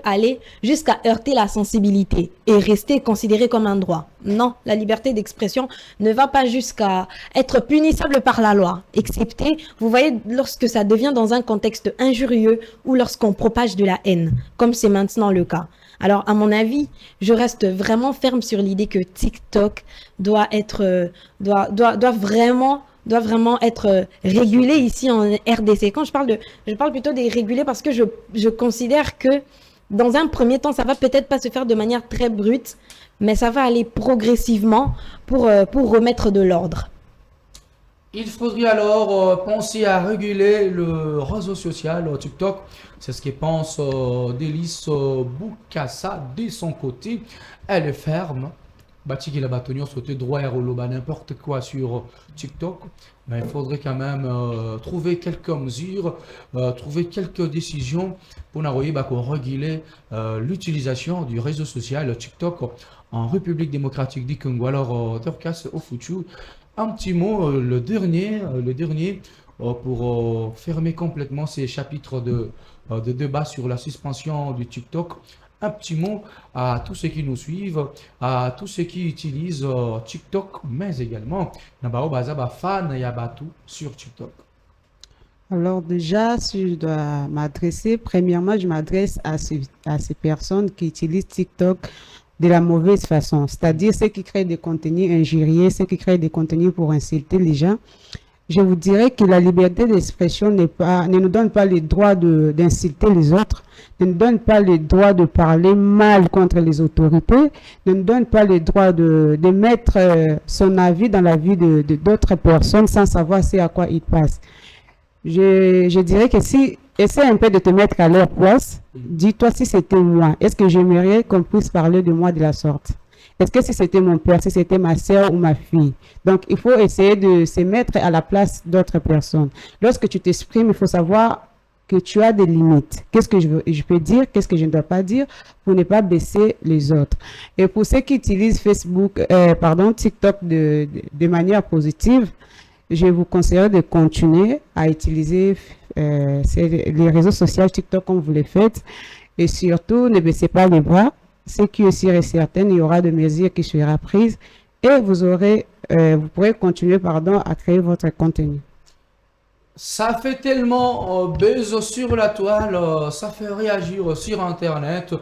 aller jusqu'à heurter la sensibilité et rester considérée comme un droit. Non, la liberté d'expression ne va pas jusqu'à être punissable par la loi, excepté, vous voyez, lorsque ça devient dans un contexte injurieux ou lorsqu'on propage de la haine, comme c'est maintenant le cas. Alors, à mon avis, je reste vraiment ferme sur l'idée que TikTok doit vraiment être régulé ici en RDC. Quand je parle plutôt des régulés parce que je considère que dans un premier temps, ça va peut-être pas se faire de manière très brute, mais ça va aller progressivement pour remettre de l'ordre. Il faudrait alors penser à réguler le réseau social TikTok. C'est ce que pense Délice Boukassa de son côté. Elle est ferme. Bati qui la bâtonnière sauter droit et roloba n'importe quoi sur TikTok. Mais il faudrait quand même trouver quelques mesures, trouver quelques décisions pour réguler l'utilisation du réseau social TikTok en République démocratique du Congo. Alors, Dorcas au futur. Un petit mot, le dernier pour fermer complètement ces chapitres de débat sur la suspension du TikTok. Un petit mot à tous ceux qui nous suivent, à tous ceux qui utilisent TikTok, mais également fan Yabatu sur TikTok. Alors déjà, si je dois m'adresser, premièrement, je m'adresse à ces personnes qui utilisent TikTok de la mauvaise façon, c'est-à-dire ceux qui créent des contenus injurieux, ceux qui créent des contenus pour insulter les gens. Je vous dirais que la liberté d'expression ne nous donne pas le droit d'insulter les autres, ne nous donne pas le droit de parler mal contre les autorités, ne nous donne pas le droit de mettre son avis dans la vie d'autres personnes sans savoir ce à quoi il passe. Je dirais que si, essaie un peu de te mettre à leur place, dis-toi si c'était moi, est-ce que j'aimerais qu'on puisse parler de moi de la sorte? Est-ce que si c'était mon père, si c'était ma soeur ou ma fille? Donc, il faut essayer de se mettre à la place d'autres personnes. Lorsque tu t'exprimes, il faut savoir que tu as des limites. Qu'est-ce que je peux dire, qu'est-ce que je ne dois pas dire pour ne pas baisser les autres. Et pour ceux qui utilisent TikTok de manière positive, je vous conseillerais de continuer à utiliser les réseaux sociaux TikTok comme vous le faites. Et surtout, ne baissez pas les bras. Ce qui est sûr et certain, il y aura des mesures qui seront prises et vous pourrez continuer à créer votre contenu. Ça fait tellement buzz sur la toile, ça fait réagir sur Internet,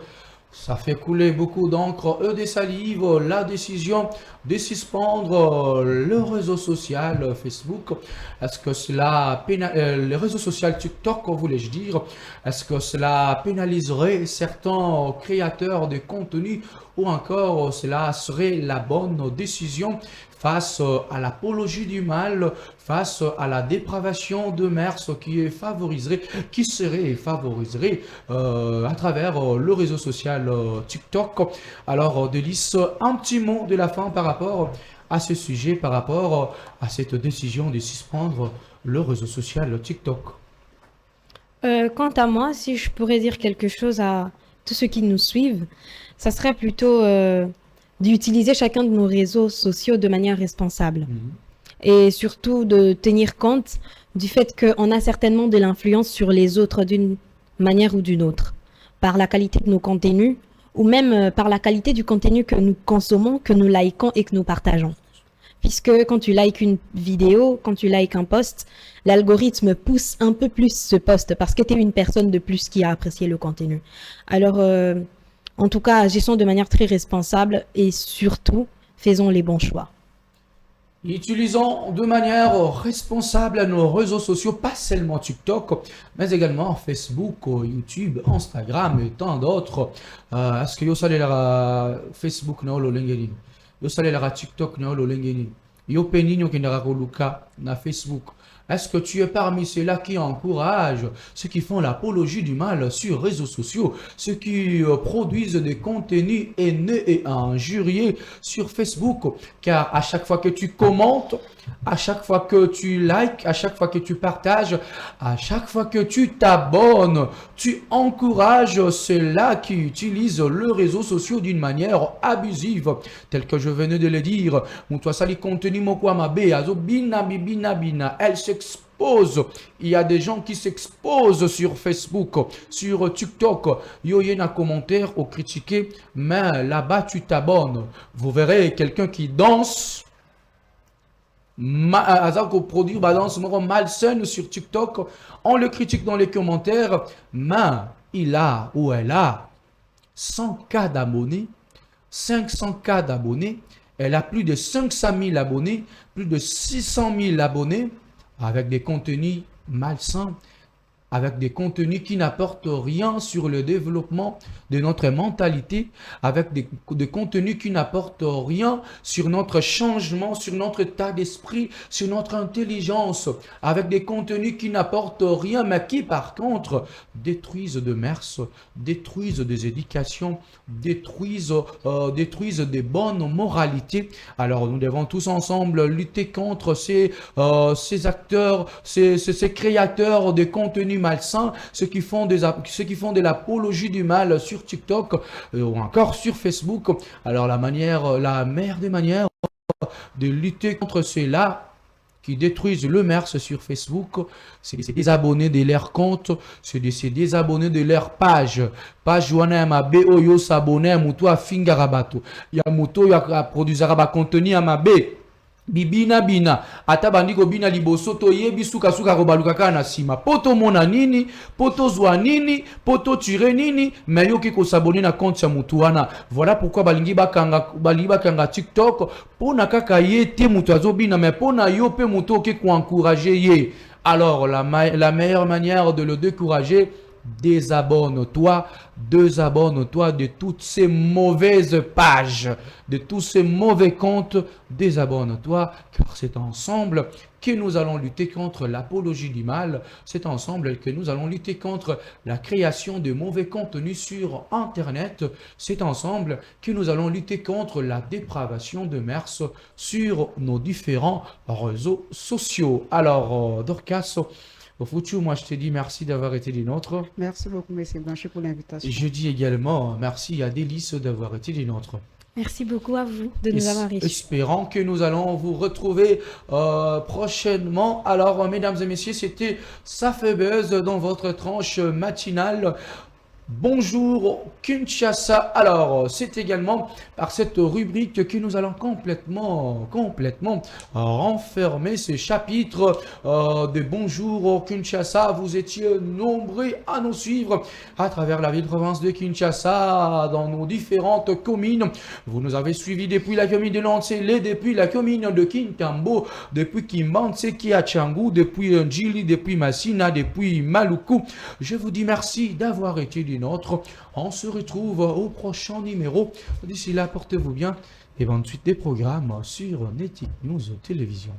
ça fait couler beaucoup d'encre et des salives. La décision de suspendre le réseau social Facebook, est-ce que cela le réseau social TikTok, voulais-je dire, est-ce que cela pénaliserait certains créateurs de contenu ou encore cela serait la bonne décision face à l'apologie du mal, face à la dépravation de mœurs qui serait favoriserait à travers le réseau social TikTok. Alors, Délice, un petit mot de la fin par rapport à ce sujet, par rapport à cette décision de suspendre le réseau social TikTok. Quant à moi, si je pourrais dire quelque chose à tous ceux qui nous suivent, ça serait plutôt d'utiliser chacun de nos réseaux sociaux de manière responsable. Et surtout de tenir compte du fait qu'on a certainement de l'influence sur les autres d'une manière ou d'une autre, par la qualité de nos contenus, ou même par la qualité du contenu que nous consommons, que nous likons et que nous partageons. Puisque quand tu likes une vidéo, quand tu likes un post, l'algorithme pousse un peu plus ce post parce que tu es une personne de plus qui a apprécié le contenu. Alors, en tout cas, agissons de manière très responsable et surtout, faisons les bons choix. Utilisons de manière responsable nos réseaux sociaux, pas seulement TikTok, mais également Facebook, YouTube, Instagram et tant d'autres. Est-ce que vous savez Facebook na LinkedIn? Vous savez TikTok na LinkedIn? Yo peninho qui n'a na Facebook. Est-ce que tu es parmi ceux-là qui encouragent ceux qui font l'apologie du mal sur les réseaux sociaux, ceux qui produisent des contenus haineux et injurieux sur Facebook? Car à chaque fois que tu commentes, à chaque fois que tu likes, à chaque fois que tu partages, à chaque fois que tu t'abonnes, tu encourages ceux-là qui utilisent les réseaux sociaux d'une manière abusive, tel que je venais de le dire. Elle s'expose. Il y a des gens qui s'exposent sur Facebook, sur TikTok. Yo y a un commentaire ou critiquer, mais là-bas tu t'abonnes. Vous verrez quelqu'un qui danse. Produit balance malsaine sur TikTok, on le critique dans les commentaires, mais il a ou elle a 100K d'abonnés, 500K d'abonnés, elle a plus de 500 000 abonnés, plus de 600 000 abonnés, avec des contenus malsains, avec des contenus qui n'apportent rien sur le développement de notre mentalité, avec des contenus qui n'apportent rien sur notre changement, sur notre état d'esprit, sur notre intelligence, avec des contenus qui n'apportent rien, mais qui par contre détruisent de mœurs, détruisent des éducations, détruisent des bonnes moralités. Alors nous devons tous ensemble lutter contre ces acteurs, ces créateurs de contenus malsains, ceux qui font de l'apologie du mal sur TikTok ou encore sur Facebook. Alors la meilleure des manières de lutter contre ceux-là qui détruisent le mœurs sur Facebook, c'est de se désabonner de leur compte, c'est de se désabonner de leur page. Page wana mabe oyo s'abonner muto a fingarabato. Ya muto ya produire ba contenu à mabe. Bibina bina ata bandiko bina liboso to yebi suka ko baluka kana sima poto mona nini poto zwa nini poto tire nini mais yo ki ko s'abonner na compte ya mutu wana. Voilà pourquoi balingi bakanga TikTok pona kaka ye te mutu azobina mais pona yo pe mutu ki ko encourager ye. Alors la meilleure manière de le décourager, désabonne-toi de toutes ces mauvaises pages, de tous ces mauvais comptes, désabonne-toi, car c'est ensemble que nous allons lutter contre l'apologie du mal, c'est ensemble que nous allons lutter contre la création de mauvais contenus sur Internet, c'est ensemble que nous allons lutter contre la dépravation de mœurs sur nos différents réseaux sociaux. Alors, Dorcas, au futur, moi je te dis merci d'avoir été des nôtres. Merci beaucoup, M. Blanchet, pour l'invitation. Et je dis également merci à Délice d'avoir été des nôtres. Merci beaucoup à vous de nous avoir reçus. Espérant que nous allons vous retrouver prochainement. Alors, mesdames et messieurs, c'était Ça fait buzz dans votre tranche matinale. Bonjour Kinshasa. Alors, c'est également par cette rubrique que nous allons complètement renfermer ce chapitre de Bonjour Kinshasa. Vous étiez nombreux à nous suivre à travers la ville-province de Kinshasa, dans nos différentes communes. Vous nous avez suivis depuis la commune de Lancélé, depuis la commune de Kintambo, depuis Kimbanse, Kiachangu, depuis Njili, depuis Massina, depuis Maluku. Je vous dis merci d'avoir été des nôtres. On se retrouve au prochain numéro. D'ici là, portez-vous bien et bonne suite des programmes sur Netic News Télévision.